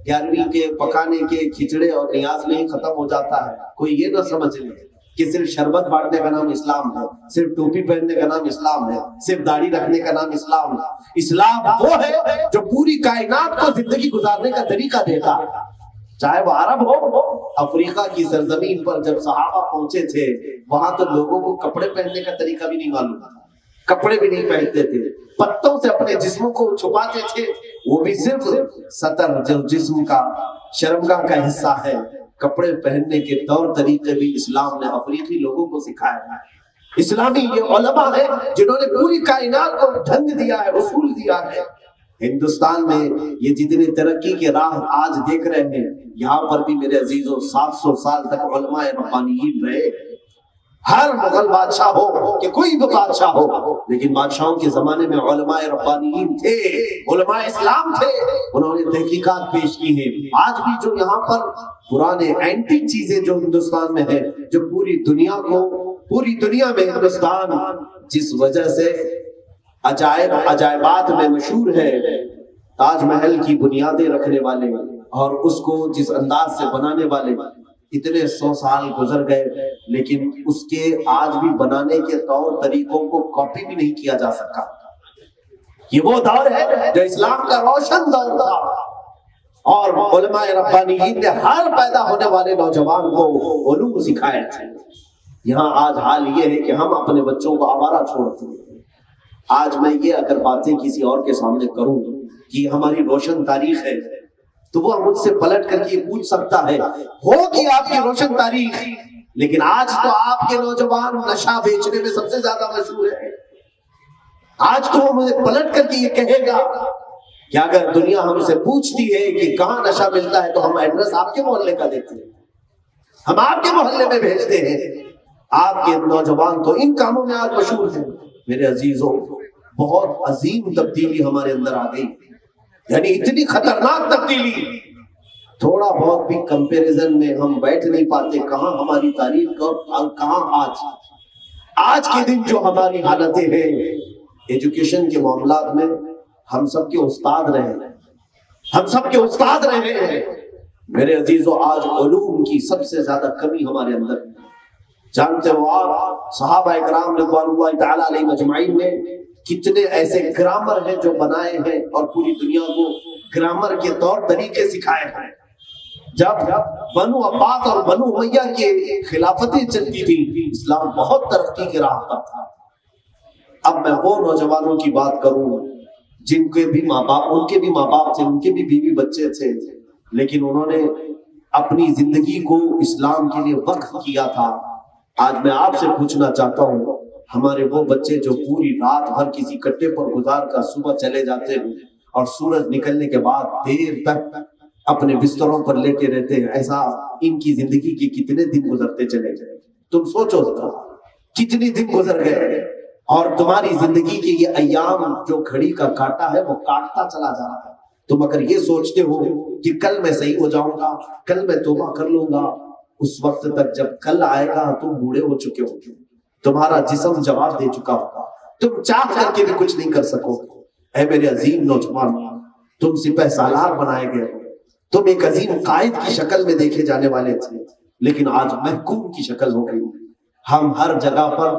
11ویں کے پکانے کے کھچڑے اور نیاز میں ہی ختم ہو جاتا ہے۔ کوئی یہ نہ سمجھ لے کہ صرف شربت بانٹنے کا نام اسلام ہے، صرف ٹوپی پہننے کا نام اسلام ہے، صرف داڑھی رکھنے کا نام اسلام ہے۔ اسلام وہ ہے جو پوری کائنات کو زندگی گزارنے کا طریقہ دیتا ہے، چاہے وہ عرب ہو۔ افریقہ کی سرزمین پر جب صحابہ پہنچے تھے، وہاں تو لوگوں کو کپڑے پہننے کا طریقہ بھی نہیں معلوم تھا، کپڑے بھی نہیں پہنتے تھے، پتوں سے اپنے جسموں کو چھپاتے تھے، وہ بھی صرف سطر جو جسم کا شرمگاہ کا حصہ ہے۔ کپڑے پہننے کے طور طریقے بھی اسلام نے افریقی لوگوں کو سکھایا ہے۔ اسلامی یہ علماء ہیں جنہوں نے پوری کائنات کو ڈھنگ دیا ہے، اصول دیا ہے۔ ہندوستان میں یہ جتنی ترقی کے راہ آج دیکھ رہے ہیں، یہاں پر بھی میرے عزیزوں 700 سال تک علماء ربانیین رہے۔ ہر مغل بادشاہ ہو کہ کوئی بھی بادشاہ ہو، لیکن بادشاہوں کے زمانے میں علماء ربانیین تھے، علماء اسلام تھے، انہوں نے تحقیقات پیش کی ہیں۔ آج بھی جو یہاں پر پرانے اینٹک چیزیں جو ہندوستان میں ہیں، جو پوری دنیا میں ہندوستان جس وجہ سے عجائبات میں مشہور ہے، تاج محل کی بنیادیں رکھنے والے اور اس کو جس انداز سے بنانے والے، اتنے 100 سال گزر گئے لیکن اس کے آج بھی بنانے کے طور طریقوں کو کاپی بھی نہیں کیا جا سکا۔ یہ وہ دور ہے جو اسلام کا روشن دور تھا، اور علماء ربانیین نے ہر پیدا ہونے والے نوجوان کو علوم سکھائے تھے۔ یہاں آج حال یہ ہے کہ ہم اپنے بچوں کو آوارہ چھوڑتے ہیں۔ آج میں یہ اگر باتیں کسی اور کے سامنے کروں کہ یہ ہماری روشن تاریخ ہے، تو وہ مجھ سے پلٹ کر کے پوچھ سکتا ہے ہوگی آپ کی روشن تاریخ، لیکن آج تو آپ کے نوجوان نشہ بیچنے میں سب سے زیادہ مشہور ہے۔ آج تو وہ مجھے پلٹ کر کے یہ کہے گا کہ اگر دنیا ہم سے پوچھتی ہے کہ کہاں نشہ ملتا ہے تو ہم ایڈریس آپ کے محلے کا دیتے ہیں، ہم آپ کے محلے میں بھیجتے ہیں۔ آپ کے نوجوان تو ان کاموں میں آج مشہور ہیں۔ میرے عزیزوں، بہت عظیم تبدیلی ہمارے اندر آ گئی، یعنی اتنی خطرناک تبدیلی، تھوڑا بہت بھی کمپیریزن میں ہم بیٹھ نہیں پاتے۔ کہاں ہماری تاریخ اور کہاں آج کے دن جو ہماری حالتیں ہیں ایجوکیشن کے معاملات میں، ہم سب کے استاد رہے ہیں، ہم سب کے استاد رہے ہیں۔ میرے عزیزوں، آج علوم کی سب سے زیادہ کمی ہمارے اندر ہے۔ جانتے ہو آپ صحابہ اکرام رضوان اللہ تعالیٰ علیہ مجمعین نے کتنے ایسے گرامر ہیں جو بنائے ہیں اور پوری دنیا کو گرامر کے طور طریقے سکھائے ہیں۔ جب بنو عباس اور بنو امیہ کے خلافتیں چلتی تھی، اسلام بہت ترقی کے راہ پر تھا۔ اب میں وہ نوجوانوں کی بات کروں جن کے بھی ماں باپ، ان کے بھی ماں باپ تھے، ان کے بھی بیوی بچے تھے، لیکن انہوں نے اپنی زندگی کو اسلام کے لیے وقف کیا تھا۔ آج میں آپ سے پوچھنا چاہتا ہوں، ہمارے وہ بچے جو پوری رات بھر کسی کٹے پر گزار کر صبح چلے جاتے ہیں اور سورج نکلنے کے بعد دیر تک اپنے بستروں پر لیٹے رہتے ہیں، ایسا ان کی زندگی کے کتنے دن گزرتے چلے گئے؟ تم سوچو ذرا، کتنے دن گزر گئے اور تمہاری زندگی کے یہ ایام جو گھڑی کا کاٹا ہے وہ کاٹتا چلا جا رہا ہے۔ تم اگر یہ سوچتے ہو کہ کل میں صحیح ہو جاؤں گا، کل میں توبہ کر لوں گا، اس وقت تک جب کل آئے گا تم بوڑھے ہو چکے ہو گے، تمہارا جسم جواب دے چکا ہوگا، تم چاہ کر کے بھی کچھ نہیں کر سکو گے۔ اے میرے عظیم نوجوان، تم سپہ سالار بنائے گئے ہو، تم ایک عظیم قائد کی شکل میں دیکھے جانے والے تھے، لیکن آج محکوم کی شکل ہو گئی۔ ہم ہر جگہ پر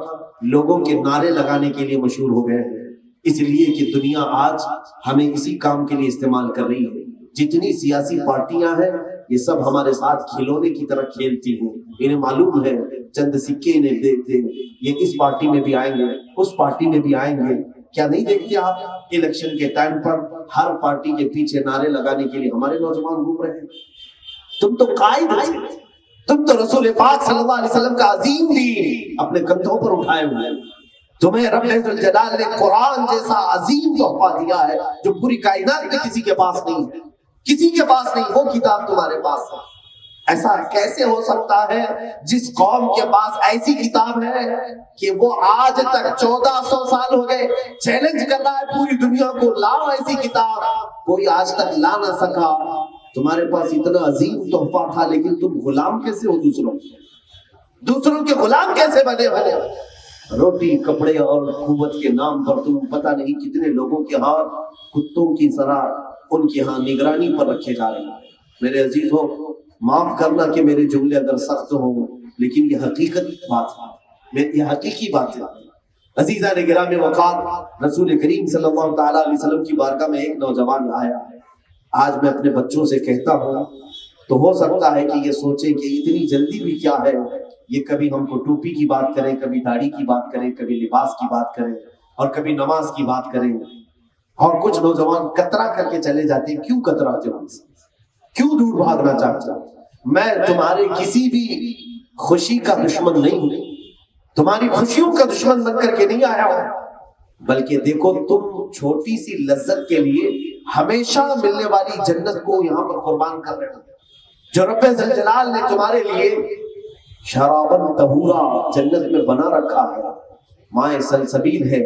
لوگوں کے نعرے لگانے کے لیے مشہور ہو گئے ہیں، اس لیے کہ دنیا آج ہمیں اسی کام کے لیے استعمال کر رہی ہے۔ جتنی سیاسی پارٹیاں ہیں یہ سب ہمارے ساتھ کھلونے کی طرح کھیلتی ہیں۔ انہیں معلوم ہے چند سکے انہیں دیتے ہیں، یہ اس پارٹی میں بھی آئیں گے، اس پارٹی میں بھی آئیں گے۔ کیا نہیں دیکھتے آپ الیکشن کے ٹائم پر ہر پارٹی کے پیچھے نعرے لگانے کے لیے ہمارے نوجوان گھوم رہے ہیں؟ تم تو قائد تھے، تم تو رسول پاک صلی اللہ علیہ وسلم کا عظیم دین اپنے کندھوں پر اٹھائے ہوئے ہیں۔ تمہیں رب ذوالجلال نے قرآن جیسا عظیم تحفہ دیا ہے جو پوری کائنات میں کسی کے پاس نہیں ہے، کسی کے پاس نہیں، وہ کتاب تمہارے پاس ہے۔ ایسا کیسے ہو سکتا ہے جس قوم کے پاس ایسی کتاب ہے کہ وہ آج تک 1400 سال ہو گئے چیلنج کر رہا ہے پوری دنیا کو، لاؤ ایسی کتاب کوئی آج تک لا نہ سکا. تمہارے پاس اتنا عظیم تحفہ تھا لیکن تم غلام کیسے ہو دوسروں کے غلام کیسے بنے ہو؟ روٹی کپڑے اور قوت کے نام پر تم پتہ نہیں کتنے لوگوں کے ہاں کتوں کی طرح ان کے ہاں نگرانی پر رکھے جا رہے ہیں. میرے عزیزو، معاف کرنا کہ میرے جملے اگر سخت ہوں لیکن یہ حقیقت بات ہے، یہ حقیقی بات ہے. عزیزان گرامی وقار، رسول کریم صلی اللہ تعالیٰ علیہ وسلم کی بارگاہ میں ایک نوجوان آیا. آج میں اپنے بچوں سے کہتا ہوں تو ہو سکتا ہے کہ یہ سوچیں کہ اتنی جلدی بھی کیا ہے، یہ کبھی ہم کو ٹوپی کی بات کریں، کبھی داڑھی کی بات کریں، کبھی لباس کی بات کریں اور کبھی نماز کی بات کریں. اور کچھ نوجوان کترا کر کے چلے جاتے ہیں. کیوں کتراتے ہو؟ کیوں دور بھاگنا چاہتے ہو؟ میں تمہارے کسی بھی خوشی کا دشمن نہیں ہوں، تمہاری خوشیوں کا دشمن بن کر کے نہیں آیا ہوں، بلکہ دیکھو تم چھوٹی سی لذت کے لیے ہمیشہ ملنے والی جنت کو یہاں پر قربان کر رہے ہو، جو رب ذوالجلال نے تمہارے لیے شرابن طہورا جنت میں بنا رکھا ہے. مائے سلسبیل ہے،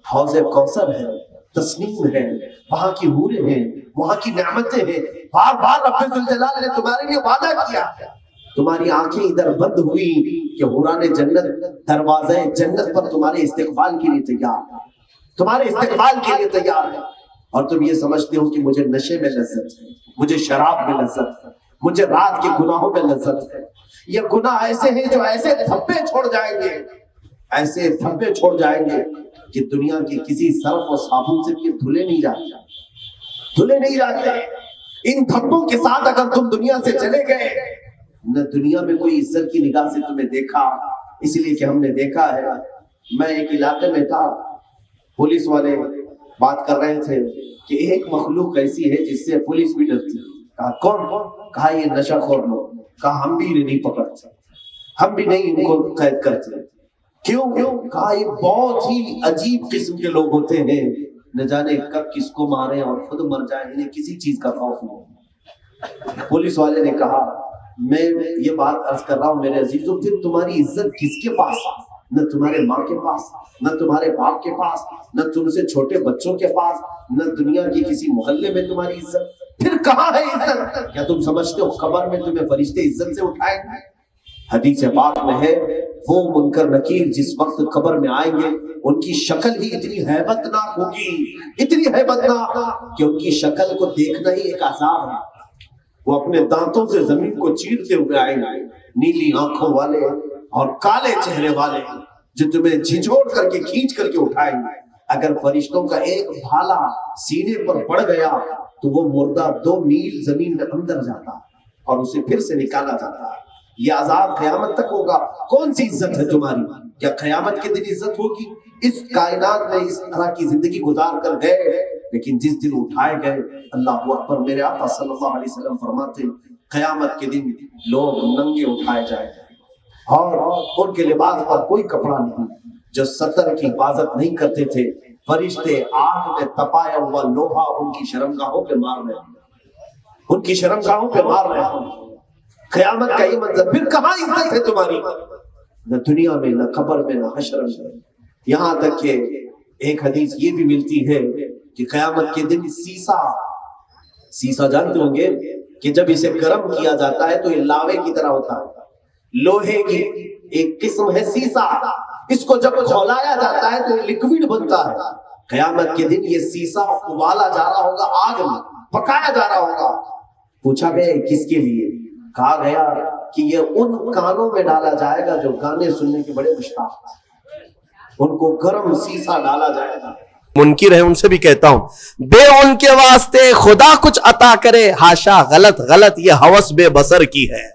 حوض کوثر ہے، تسنیم ہے، وہاں کی حوریں ہیں، وہاں کی نعمتیں ہیں. بار بار رب ذوالجلال نے تمہارے لیے وعدہ کیا. تمہاری آنکھیں ادھر بند ہوئی کہ حوران جنت دروازے جنت پر تمہارے استقبال کے لیے تیار ہے، تمہارے استقبال کے لیے تیار ہے. اور تم یہ سمجھتے ہو کہ مجھے نشے میں لذت ہے، مجھے شراب میں لذت ہے، مجھے رات کے گناہوں میں لذت ہے. یہ گناہ ایسے ہیں جو ایسے دھبے چھوڑ جائیں گے، ایسے دھبے چھوڑ جائیں گے کہ دنیا کی کسی صرف اور صابن سے بھی دھلے نہیں جاتے. ان دھبوں کے ساتھ اگر تم دنیا سے چلے گئے، نہ دنیا میں کوئی عزت کی نگاہ سے تمہیں دیکھا، اس لیے کہ ہم نے دیکھا ہے. میں ایک علاقے میں تھا، پولیس والے بات کر رہے تھے کہ ایک مخلوق ایسی ہے جس سے پولیس بھی ڈرتی. کہا کون؟ کہا یہ نشہ خور لوگ. کہا ہم بھی انہیں نہیں پکڑتے، ہم بھی نہیں ان کو قید کرتے. کیوں؟ کہا یہ بہت ہی عجیب قسم کے لوگ ہوتے ہیں، نہ جانے کب کس کو مارے اور خود مر جائیں، انہیں کسی چیز کا خوف نہیں. پولیس والے نے کہا میں یہ بات عرض کر رہا ہوں میرے عزیزوں، پھر تمہاری عزت کس کے پاس؟ نہ تمہارے ماں کے پاس، نہ تمہارے باپ کے پاس، نہ تم سے چھوٹے بچوں کے پاس، نہ دنیا کی کسی محلے میں تمہاری عزت. پھر کہاں ہے عزت؟ کیا تم سمجھتے ہو قبر میں تمہیں فرشتے عزت سے اٹھائیں گے؟ حدیث پاک میں ہے وہ منکر نکیر جس وقت قبر میں آئیں گے ان کی شکل ہی اتنی ہیبت ناک ہوگی، اتنی ہیبت ناک کہ ان کی شکل کو دیکھنا ہی ایک عذاب ہے. وہ اپنے دانتوں سے زمین کو چیرتے ہوئے آئیں گے، نیلی آنکھوں والے اور کالے چہرے والے جو تمہیں جھنجھوڑ کر کے کھینچ کر کے اٹھائیں گے. اگر فرشتوں کا ایک بھالا سینے پر پڑ گیا تو وہ مردہ 2 میل زمین میں اندر جاتا اور اسے پھر سے نکالا جاتا. یہ عذاب قیامت تک ہوگا. کون سی عزت ہے تمہاری؟ کیا قیامت کے دن عزت ہوگی؟ اس کائنات میں اس طرح کی زندگی گزار کر گئے، لیکن جس دن اٹھائے گئے، اللہ اکبر، میرے آقا صلی اللہ علیہ وسلم فرماتے ہیں قیامت کے دن لوگ ننگے اٹھائے جائیں اور ان کے لباس پر کوئی کپڑا نہیں، جو سطر کی حفاظت نہیں کرتے تھے. فرشتے آگ میں تپایا ہوا لوہا ان کی شرمگاہوں پہ مار رہے ہیں، ان کی شرمگاہوں پہ مار رہے ہیں. قیامت کا یہ منظر. پھر کہاں عزت ہے تمہاری؟ نہ دنیا میں، نہ قبر میں، نہ حشر میں. یہاں تک کہ ایک حدیث یہ بھی ملتی ہے کہ قیامت کے دن سیسا جانتے ہوں گے کہ جب اسے گرم کیا جاتا ہے تو یہ لاوے کی طرح ہوتا ہے، لوہے کی ایک قسم ہے سیسا. اس کو جب کھولایا جاتا ہے تو یہ لکوڈ بنتا ہے. قیامت کے دن یہ سیسا ابالا جا رہا ہوگا، آگ میں پکایا جا رہا ہوگا. پوچھا گیا کس کے لیے؟ کہا گیا کہ یہ ان کانوں میں ڈالا جائے گا جو گانے سننے کے بڑے مشتاق ہیں، ان کو گرم سیسا ڈالا جائے گا. منکر ہے ان سے بھی کہتا ہوں بے ان کے واسطے خدا کچھ عطا کرے، ہاشا غلط یہ ہوس بے بصر کی ہے.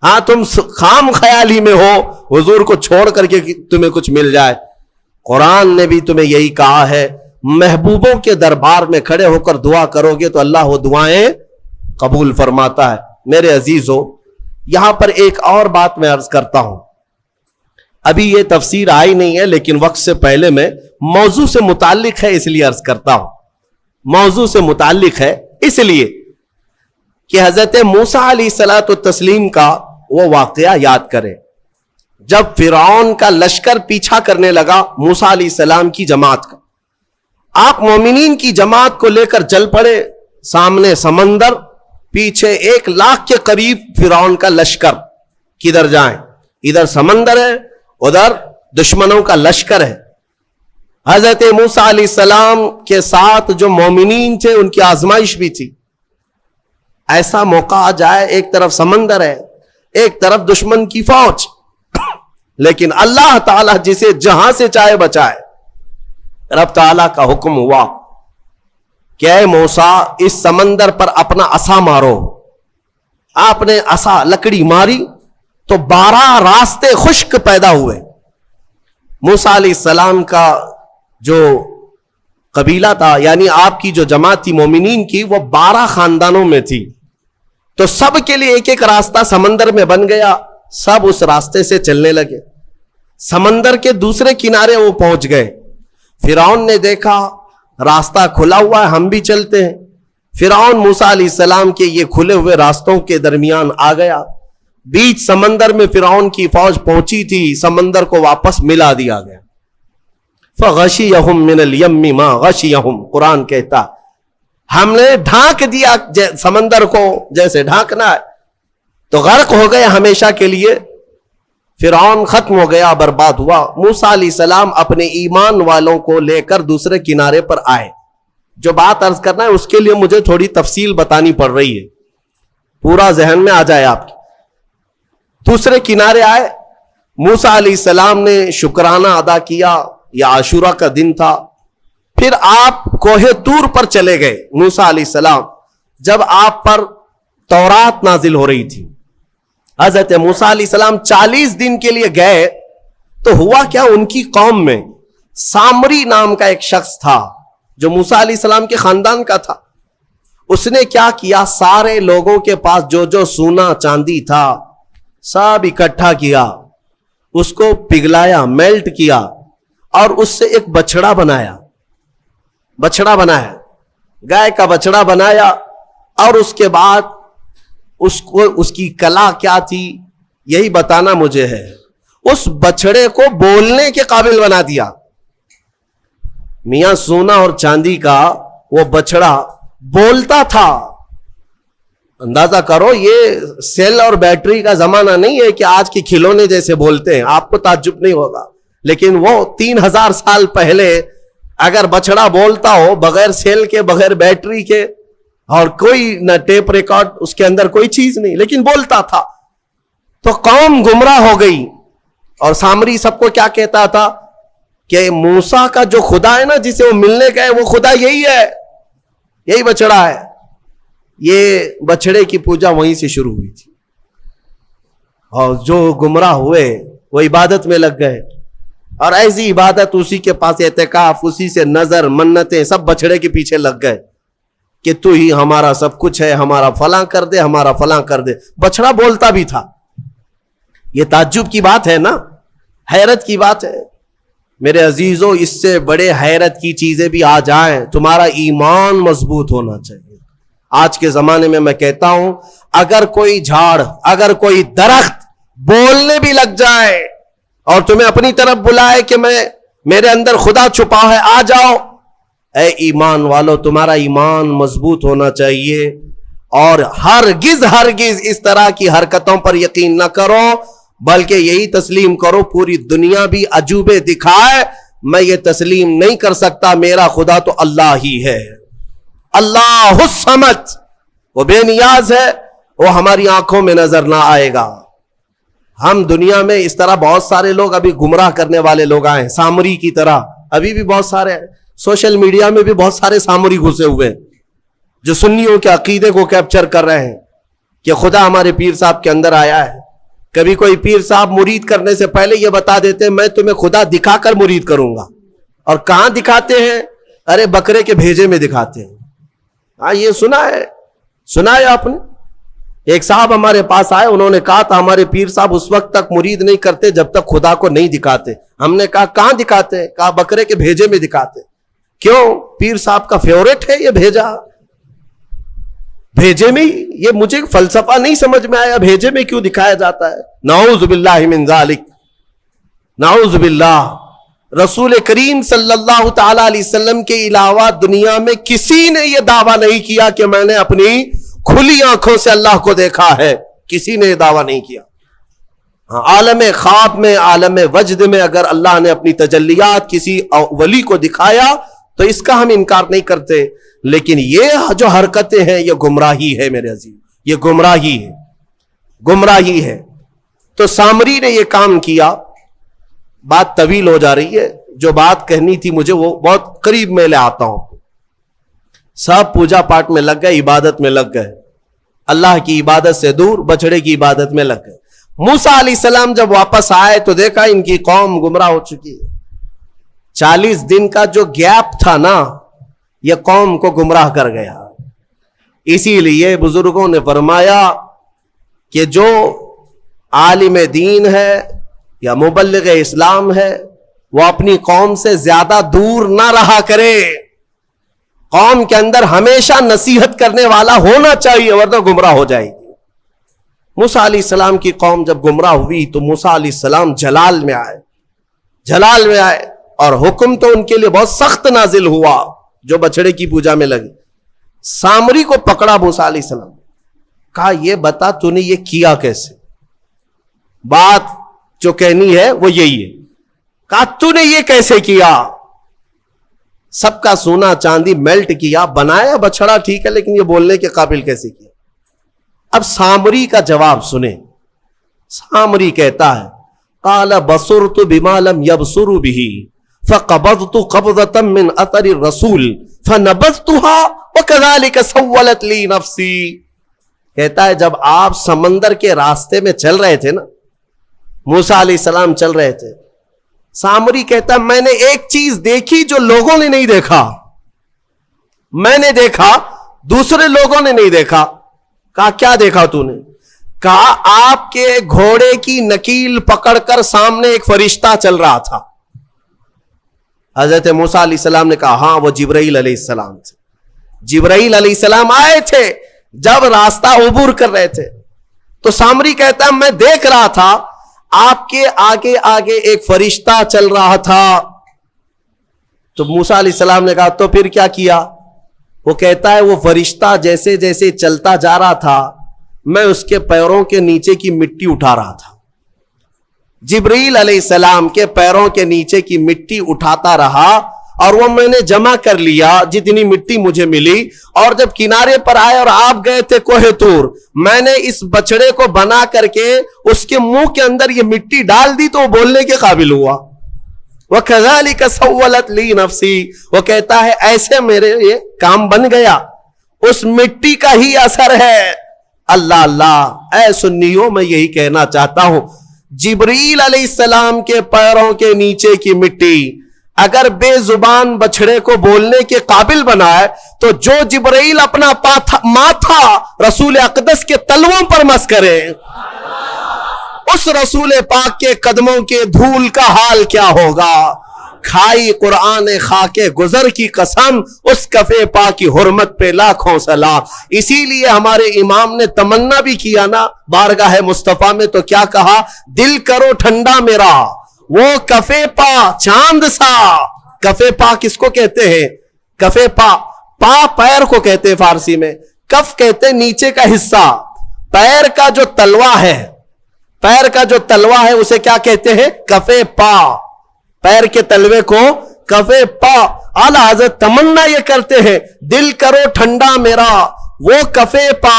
ہاں تم خام خیالی میں ہو حضور کو چھوڑ کر کے تمہیں کچھ مل جائے. قرآن نے بھی تمہیں یہی کہا ہے، محبوبوں کے دربار میں کھڑے ہو کر دعا کرو گے تو اللہ وہ دعائیں قبول فرماتا ہے. میرے عزیزو، یہاں پر ایک اور بات میں عرض کرتا ہوں. ابھی یہ تفسیر آئی نہیں ہے لیکن وقت سے پہلے میں موضوع سے متعلق ہے اس لیے عرض کرتا ہوں. موضوع سے متعلق ہے اس لیے کہ حضرت موسیٰ علیہ الصلوۃ والتسلیم کا وہ واقعہ یاد کریں جب فرعون کا لشکر پیچھا کرنے لگا موسیٰ علیہ السلام کی جماعت کا. آپ مومنین کی جماعت کو لے کر چل پڑے, سامنے سمندر, پیچھے 1,00,000 کے قریب فرعون کا لشکر. کدھر جائیں؟ ادھر سمندر ہے, ادھر دشمنوں کا لشکر ہے. حضرت موسیٰ علیہ السلام کے ساتھ جو مومنین تھے ان کی آزمائش بھی تھی. ایسا موقع آ جائے, ایک طرف سمندر ہے, ایک طرف دشمن کی فوج, لیکن اللہ تعالیٰ جسے جہاں سے چاہے بچائے. رب تعالیٰ کا حکم ہوا کہ اے موسیٰ اس سمندر پر اپنا عصا مارو. آپ نے عصا لکڑی ماری تو 12 راستے خشک پیدا ہوئے. موسیٰ علیہ السلام کا جو قبیلہ تھا, یعنی آپ کی جو جماعت تھی مومنین کی, وہ 12 خاندانوں میں تھی. تو سب کے لیے ایک ایک راستہ سمندر میں بن گیا. سب اس راستے سے چلنے لگے. سمندر کے دوسرے کنارے وہ پہنچ گئے. فرعون نے دیکھا راستہ کھلا ہوا ہے, ہم بھی چلتے ہیں. فرعون موسیٰ علیہ السلام کے یہ کھلے ہوئے راستوں کے درمیان آ گیا. بیچ سمندر میں فرعون کی فوج پہنچی تھی, سمندر کو واپس ملا دیا گیا. فغشیہم من الیم ما غشیہم, قرآن کہتا ہم نے ڈھانک دیا سمندر کو جیسے ڈھانکنا ہے, تو غرق ہو گئے ہمیشہ کے لیے. فرعون ختم ہو گیا, برباد ہوا. موسیٰ علیہ السلام اپنے ایمان والوں کو لے کر دوسرے کنارے پر آئے. جو بات عرض کرنا ہے اس کے لیے مجھے تھوڑی تفصیل بتانی پڑ رہی ہے, پورا ذہن میں آ جائے آپ کے. دوسرے کنارے آئے, موسیٰ علیہ السلام نے شکرانہ ادا کیا. یہ عاشورہ کا دن تھا. پھر آپ کوہ طور پر چلے گئے. موسیٰ علیہ السلام جب آپ پر تورات نازل ہو رہی تھی, حضرت موسیٰ علیہ السلام 40 دن کے لیے گئے, تو ہوا کیا, ان کی قوم میں سامری نام کا ایک شخص تھا جو موسیٰ علیہ السلام کے خاندان کا تھا. اس نے کیا کیا, سارے لوگوں کے پاس جو جو سونا چاندی تھا سب اکٹھا کیا, اس کو پگھلایا, میلٹ کیا, اور اس سے ایک بچڑا بنایا. گائے کا بچڑا بنایا. اور اس کے بعد اس کی کلا کیا تھی یہی بتانا مجھے ہے. اس بچڑے کو بولنے کے قابل بنا دیا. میاں سونا اور چاندی کا وہ بچڑا بولتا تھا. اندازہ کرو, یہ سیل اور بیٹری کا زمانہ نہیں ہے کہ آج کے کھلونے جیسے بولتے ہیں. آپ کو تعجب نہیں ہوگا, لیکن وہ 3000 سال پہلے اگر بچڑا بولتا ہو بغیر سیل کے, بغیر بیٹری کے, اور کوئی نہ ٹیپ ریکارڈ, اس کے اندر کوئی چیز نہیں, لیکن بولتا تھا. تو قوم گمراہ ہو گئی. اور سامری سب کو کیا کہتا تھا کہ موسیٰ کا جو خدا ہے نا, جسے وہ ملنے گئے, وہ خدا یہی ہے, یہی بچڑا ہے. یہ بچڑے کی پوجا وہیں سے شروع ہوئی تھی. اور جو گمراہ ہوئے وہ عبادت میں لگ گئے, اور ایسی عبادت, اسی کے پاس اعتکاف, اسی سے نظر, منتیں, سب بچڑے کے پیچھے لگ گئے کہ تو ہی ہمارا سب کچھ ہے, ہمارا فلاں کر دے, ہمارا فلاں کر دے. بچڑا بولتا بھی تھا. یہ تعجب کی بات ہے نا, حیرت کی بات ہے. میرے عزیزو, اس سے بڑے حیرت کی چیزیں بھی آ جائیں, تمہارا ایمان مضبوط ہونا چاہیے. آج کے زمانے میں میں کہتا ہوں, اگر کوئی جھاڑ, اگر کوئی درخت بولنے بھی لگ جائے اور تمہیں اپنی طرف بلائے کہ میرے اندر خدا چھپا ہے, آ جاؤ, اے ایمان والو, تمہارا ایمان مضبوط ہونا چاہیے. اور ہرگز اس طرح کی حرکتوں پر یقین نہ کرو, بلکہ یہی تسلیم کرو, پوری دنیا بھی عجوبے دکھائے, میں یہ تسلیم نہیں کر سکتا, میرا خدا تو اللہ ہی ہے. اللہ الصمد, وہ بے نیاز ہے, وہ ہماری آنکھوں میں نظر نہ آئے گا. ہم دنیا میں اس طرح بہت سارے لوگ ابھی گمراہ کرنے والے لوگ آئے, سامری کی طرح. ابھی بھی بہت سارے, سوشل میڈیا میں بھی بہت سارے سامری گھسے ہوئے ہیں جو سنیوں کے عقیدے کو کیپچر کر رہے ہیں کہ خدا ہمارے پیر صاحب کے اندر آیا ہے. کبھی کوئی پیر صاحب مرید کرنے سے پہلے یہ بتا دیتے ہیں میں تمہیں خدا دکھا کر مرید کروں گا. اور کہاں دکھاتے ہیں؟ ارے بکرے کے بھیجے میں دکھاتے ہیں. ہاں, یہ سنا ہے آپ نے. ایک صاحب ہمارے پاس آئے, انہوں نے کہا تھا ہمارے پیر صاحب اس وقت تک مرید نہیں کرتے جب تک خدا کو نہیں دکھاتے. ہم نے کہا کہاں دکھاتے؟ کہا بکرے کے بھیجے میں دکھاتے. کیوں؟ پیر صاحب کا فیورٹ ہے یہ بھیجا. بھیجے میں, یہ مجھے فلسفہ نہیں سمجھ میں آیا, بھیجے میں کیوں دکھایا جاتا ہے؟ نعوذ باللہ من ذالک, نعوذ باللہ. رسول کریم صلی اللہ تعالی علیہ وسلم کے علاوہ دنیا میں کسی نے یہ دعویٰ نہیں کیا کہ میں نے اپنی کھلی آنکھوں سے اللہ کو دیکھا ہے. کسی نے یہ دعویٰ نہیں کیا. عالم خواب میں، عالم وجد میں اگر اللہ نے اپنی تجلیات کسی ولی کو دکھایا تو اس کا ہم انکار نہیں کرتے، لیکن یہ جو حرکتیں ہیں یہ گمراہی ہے میرے عزیز، یہ گمراہی ہے، گمراہی ہے. تو سامری نے یہ کام کیا. بات طویل ہو جا رہی ہے، جو بات کہنی تھی مجھے وہ بہت قریب میں لے آتا ہوں. سب پوجا پاٹ میں لگ گئے، عبادت میں لگ گئے، اللہ کی عبادت سے دور بچڑے کی عبادت میں لگ گئے. موسیٰ علیہ السلام جب واپس آئے تو دیکھا ان کی قوم گمراہ ہو چکی ہے. 40 دن کا جو گیپ تھا نا، یہ قوم کو گمراہ کر گیا. اسی لیے بزرگوں نے فرمایا کہ جو عالم دین ہے یا مبلغ اسلام ہے وہ اپنی قوم سے زیادہ دور نہ رہا کرے. قوم کے اندر ہمیشہ نصیحت کرنے والا ہونا چاہیے، ورنہ گمراہ ہو جائے گی. موسیٰ علیہ السلام کی قوم جب گمراہ ہوئی تو موسیٰ علیہ السلام جلال میں آئے، جلال میں آئے، اور حکم تو ان کے لیے بہت سخت نازل ہوا جو بچڑے کی پوجا میں لگے. سامری کو پکڑا موسیٰ علیہ السلام، کہا یہ بتا تو نے یہ کیا کیسے؟ بات جو کہنی ہے وہ یہی ہے. کہا تو نے یہ کیسے کیا؟ سب کا سونا چاندی میلٹ کیا، بنایا بچڑا ٹھیک ہے، لیکن یہ بولنے کے قابل کیسے کیا؟ اب سامری کا جواب سنیں. سامری کہتا ہے قال بصرت بما لم يبصروا به فقبضت قبضة من اثر الرسول فنبذتها وكذلك سولت لي نفسي. کہتا ہے جب آپ سمندر کے راستے میں چل رہے تھے نا، موسیٰ علیہ السلام چل رہے تھے، سامری کہتا ہے میں نے ایک چیز دیکھی جو لوگوں نے نہیں دیکھا. میں نے دیکھا، دوسرے لوگوں نے نہیں دیکھا. کہا کیا دیکھا تو نے؟ کہا آپ کے گھوڑے کی نکیل پکڑ کر سامنے ایک فرشتہ چل رہا تھا. حضرت موسیٰ علیہ السلام نے کہا ہاں وہ جبرائیل علیہ السلام تھے. جبرائیل علیہ السلام آئے تھے جب راستہ عبور کر رہے تھے. تو سامری کہتا ہے میں دیکھ رہا تھا آپ کے آگے آگے ایک فرشتہ چل رہا تھا. تو موسیٰ علیہ السلام نے کہا تو پھر کیا کیا؟ وہ کہتا ہے وہ فرشتہ جیسے جیسے چلتا جا رہا تھا میں اس کے پیروں کے نیچے کی مٹی اٹھا رہا تھا. جبرائیل علیہ السلام کے پیروں کے نیچے کی مٹی اٹھاتا رہا اور وہ میں نے جمع کر لیا جتنی مٹی مجھے ملی. اور جب کنارے پر آئے اور آپ گئے تھے کوہ طور، میں نے اس بچڑے کو بنا کر کے اس کے منہ کے اندر یہ مٹی ڈال دی تو وہ بولنے کے قابل ہوا. وَكَذَلِكَ سَوَّلَتْ لِي نَفْسِي. وہ کہتا ہے ایسے میرے یہ کام بن گیا، اس مٹی کا ہی اثر ہے. اللہ اللہ، اے سنیوں میں یہی کہنا چاہتا ہوں، جبرائیل علیہ السلام کے پیروں کے نیچے کی مٹی اگر بے زبان بچڑے کو بولنے کے قابل بنائے تو جو جبرائیل اپنا ماتھا رسول اقدس کے تلووں پر مس کرے، اس رسول پاک کے قدموں کے دھول کا حال کیا ہوگا؟ کھائی قرآن خاک گزر کی قسم، اس کفے پاک کی حرمت پہ لاکھوں سلام. اسی لیے ہمارے امام نے تمنا بھی کیا نا بارگاہ مصطفیٰ میں، تو کیا کہا؟ دل کرو ٹھنڈا میرا وہ کفے پا چاند سا. کفے پا کس کو کہتے ہیں؟ کفے پا، پا پیر کو کہتے ہیں فارسی میں، کف کہتے ہیں نیچے کا حصہ. پیر کا جو تلوا ہے، پیر کا جو تلوا ہے اسے کیا کہتے ہیں؟ کفے پا. پیر کے تلوے کو کفے پا. اعلیٰ حضرت تمنا یہ کرتے ہیں دل کرو ٹھنڈا میرا وہ کفے پا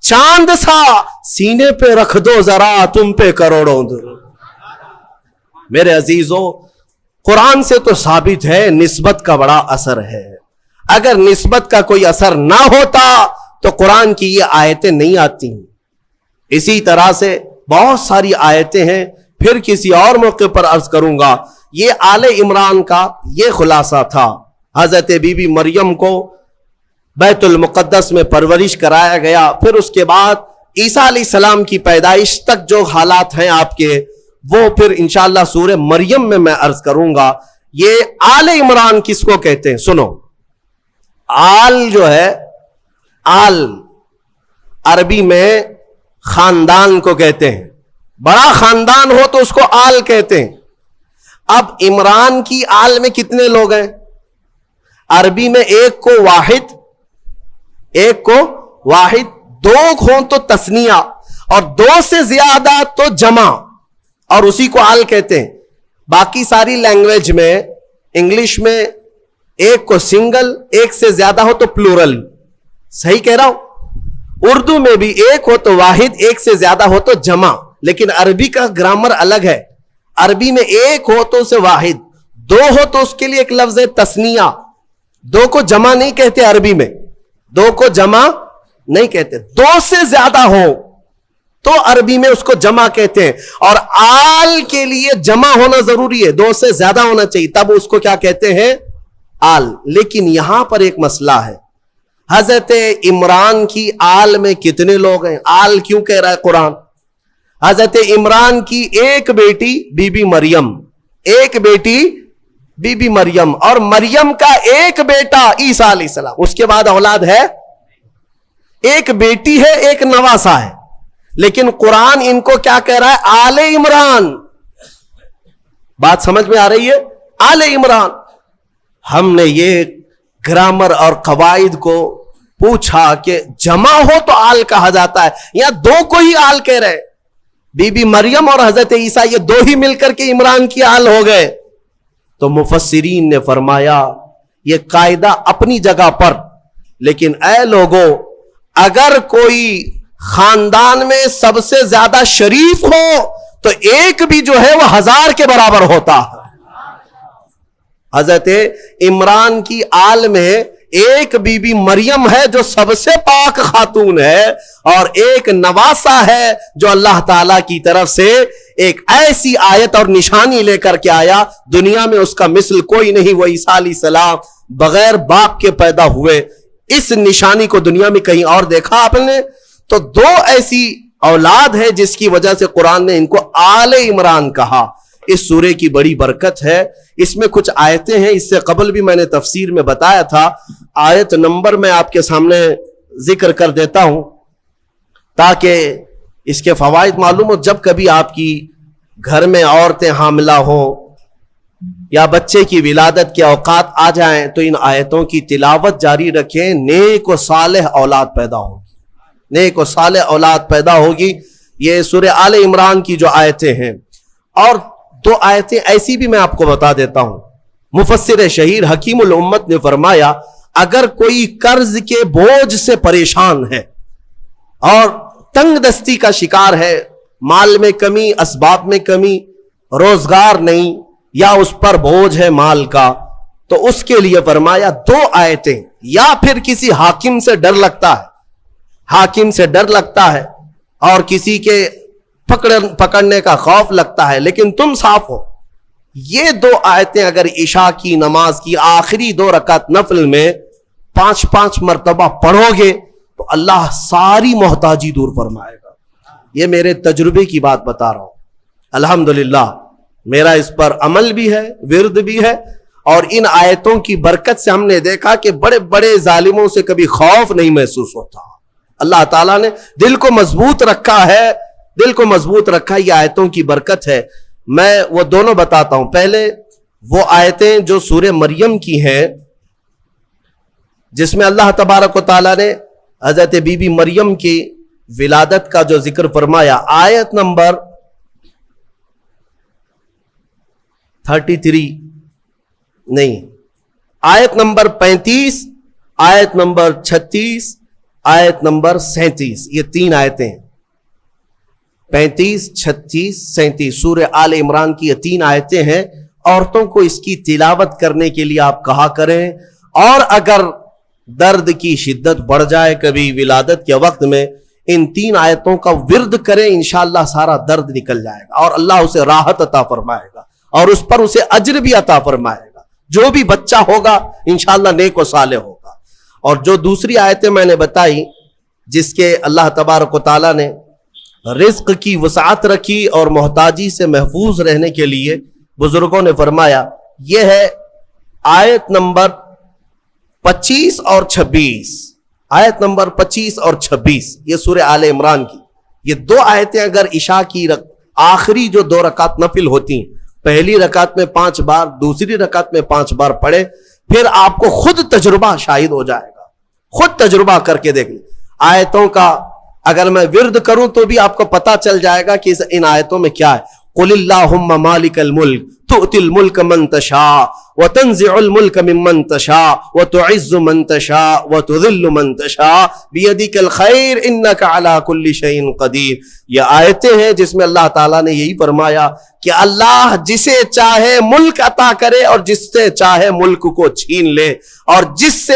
چاند سا، سینے پہ رکھ دو ذرا تم پہ کروڑوں درود. میرے عزیزو، قرآن سے تو ثابت ہے نسبت کا بڑا اثر ہے. اگر نسبت کا کوئی اثر نہ ہوتا تو قرآن کی یہ آیتیں نہیں آتی. اسی طرح سے بہت ساری آیتیں ہیں، پھر کسی اور موقع پر عرض کروں گا. یہ آل عمران کا یہ خلاصہ تھا. حضرت بی بی مریم کو بیت المقدس میں پرورش کرایا گیا، پھر اس کے بعد عیسیٰ علیہ السلام کی پیدائش تک جو حالات ہیں آپ کے، وہ پھر انشاءاللہ سورہ مریم میں عرض کروں گا. یہ آل عمران کس کو کہتے ہیں؟ سنو، آل جو ہے، آل عربی میں خاندان کو کہتے ہیں. بڑا خاندان ہو تو اس کو آل کہتے ہیں. اب عمران کی آل میں کتنے لوگ ہیں؟ عربی میں ایک کو واحد، دو ہوں تو تثنیہ، اور دو سے زیادہ تو جمع، اور اسی کو آل کہتے ہیں۔ باقی ساری لینگویج میں، انگلش میں ایک کو سنگل، ایک سے زیادہ ہو تو پلورل، صحیح کہہ رہا ہوں؟ اردو میں بھی ایک ہو تو واحد، ایک سے زیادہ ہو تو جمع، لیکن عربی کا گرامر الگ ہے۔ عربی میں ایک ہو تو اسے واحد، دو ہو تو اس کے لیے ایک لفظ ہے تثنیہ، دو کو جمع نہیں کہتے عربی میں، دو کو جمع نہیں کہتے، دو سے زیادہ ہو تو عربی میں اس کو جمع کہتے ہیں، اور آل کے لیے جمع ہونا ضروری ہے، دو سے زیادہ ہونا چاہیے، تب اس کو کیا کہتے ہیں؟ آل۔ لیکن یہاں پر ایک مسئلہ ہے، حضرت عمران کی آل میں کتنے لوگ ہیں؟ آل کیوں کہہ رہا ہے قرآن؟ حضرت عمران کی ایک بیٹی بی بی مریم، ایک بیٹی بی بی مریم، اور مریم کا ایک بیٹا عیسیٰ علیہ السلام، اس کے بعد اولاد ہے؟ ایک بیٹی ہے، ایک نواسا ہے، لیکن قرآن ان کو کیا کہہ رہا ہے؟ آل عمران۔ بات سمجھ میں آ رہی ہے؟ آل عمران۔ ہم نے یہ گرامر اور قواعد کو پوچھا کہ جمع ہو تو آل کہا جاتا ہے، یا دو کو ہی آل کہہ رہے؟ بی بی مریم اور حضرت عیسیٰ یہ دو ہی مل کر کے عمران کی آل ہو گئے؟ تو مفسرین نے فرمایا یہ قاعدہ اپنی جگہ پر، لیکن اے لوگوں، اگر کوئی خاندان میں سب سے زیادہ شریف ہو تو ایک بھی جو ہے وہ 1000 کے برابر ہوتا ہے۔ حضرت عمران کی آل میں ایک بی بی مریم ہے جو سب سے پاک خاتون ہے، اور ایک نواسا ہے جو اللہ تعالی کی طرف سے ایک ایسی آیت اور نشانی لے کر کے آیا، دنیا میں اس کا مثل کوئی نہیں، وہ عیسیٰ علیہ السلام بغیر باپ کے پیدا ہوئے۔ اس نشانی کو دنیا میں کہیں اور دیکھا آپ نے؟ تو دو ایسی اولاد ہے جس کی وجہ سے قرآن نے ان کو آل عمران کہا۔ اس سورے کی بڑی برکت ہے، اس میں کچھ آیتیں ہیں، اس سے قبل بھی میں نے تفسیر میں بتایا تھا، آیت نمبر میں آپ کے سامنے ذکر کر دیتا ہوں تاکہ اس کے فوائد معلوم ہو۔ جب کبھی آپ کی گھر میں عورتیں حاملہ ہوں یا بچے کی ولادت کے اوقات آ جائیں تو ان آیتوں کی تلاوت جاری رکھیں، نیک و صالح اولاد پیدا ہوگی، نیک و صالح اولاد پیدا ہوگی۔ یہ سورہ آل عمران کی جو آیتیں ہیں، اور دو آیتیں ایسی بھی میں آپ کو بتا دیتا ہوں۔ مفسر شہیر حکیم الامت نے فرمایا اگر کوئی قرض کے بوجھ سے پریشان ہے اور تنگ دستی کا شکار ہے، مال میں کمی، اسباب میں کمی، روزگار نہیں، یا اس پر بوجھ ہے مال کا، تو اس کے لیے فرمایا دو آیتیں، یا پھر کسی حاکم سے ڈر لگتا ہے، حاکم سے ڈر لگتا ہے اور کسی کے پکڑنے کا خوف لگتا ہے، لیکن تم صاف ہو، یہ دو آیتیں اگر عشاء کی نماز کی آخری 2 رکعت نفل میں 5 مرتبہ پڑھو گے تو اللہ ساری محتاجی دور فرمائے گا۔ یہ میرے تجربے کی بات بتا رہا ہوں، الحمدللہ میرا اس پر عمل بھی ہے، ورد بھی ہے، اور ان آیتوں کی برکت سے ہم نے دیکھا کہ بڑے بڑے ظالموں سے کبھی خوف نہیں محسوس ہوتا۔ اللہ تعالیٰ نے دل کو مضبوط رکھا ہے، دل کو مضبوط رکھا، یہ آیتوں کی برکت ہے۔ میں وہ دونوں بتاتا ہوں۔ پہلے وہ آیتیں جو سورہ مریم کی ہیں، جس میں اللہ تبارک و تعالیٰ نے حضرت بی بی مریم کی ولادت کا جو ذکر فرمایا، آیت نمبر 33 نہیں، آیت نمبر 35، آیت نمبر 36، آیت نمبر 37، یہ 3 آیتیں ہیں، 35، 36، 37 سورہ آل عمران کی یہ 3 آیتیں ہیں۔ عورتوں کو اس کی تلاوت کرنے کے لیے آپ کہا کریں، اور اگر درد کی شدت بڑھ جائے کبھی ولادت کے وقت میں، ان 3 آیتوں کا ورد کریں، انشاءاللہ سارا درد نکل جائے گا، اور اللہ اسے راحت عطا فرمائے گا، اور اس پر اسے اجر بھی عطا فرمائے گا۔ جو بھی بچہ ہوگا انشاءاللہ نیک و صالح ہوگا۔ اور جو دوسری آیتیں میں نے بتائی، جس کے اللہ تبارک و تعالیٰ نے رزق کی وسعت رکھی اور محتاجی سے محفوظ رہنے کے لیے بزرگوں نے فرمایا، یہ ہے آیت نمبر 25 اور 26، آیت نمبر 25 اور 26، یہ سورہ آل عمران کی یہ 2 آیتیں اگر عشاء کی آخری جو 2 رکعت نفل ہوتی ہیں پہلی رکعت میں 5 بار، دوسری رکعت میں 5 بار پڑھے، پھر آپ کو خود تجربہ شاہد ہو جائے گا. خود تجربہ کر کے دیکھ لیں. آیتوں کا اگر میں ورد کروں تو بھی آپ کو پتا چل جائے گا کہ ان آیتوں میں کیا ہے. قل اللہم مالک الملک تؤتی الملک من تشاء وتنزع الملک ممن تشاء وتعز من تشاء وتذل من تشاء بیدک الخیر انک علی کل شیء قدیر. یہ آیتیں ہیں جس میں اللہ تعالیٰ نے یہی فرمایا کہ اللہ جسے چاہے ملک عطا کرے اور جس سے چاہے ملک کو چھین لے، اور جس سے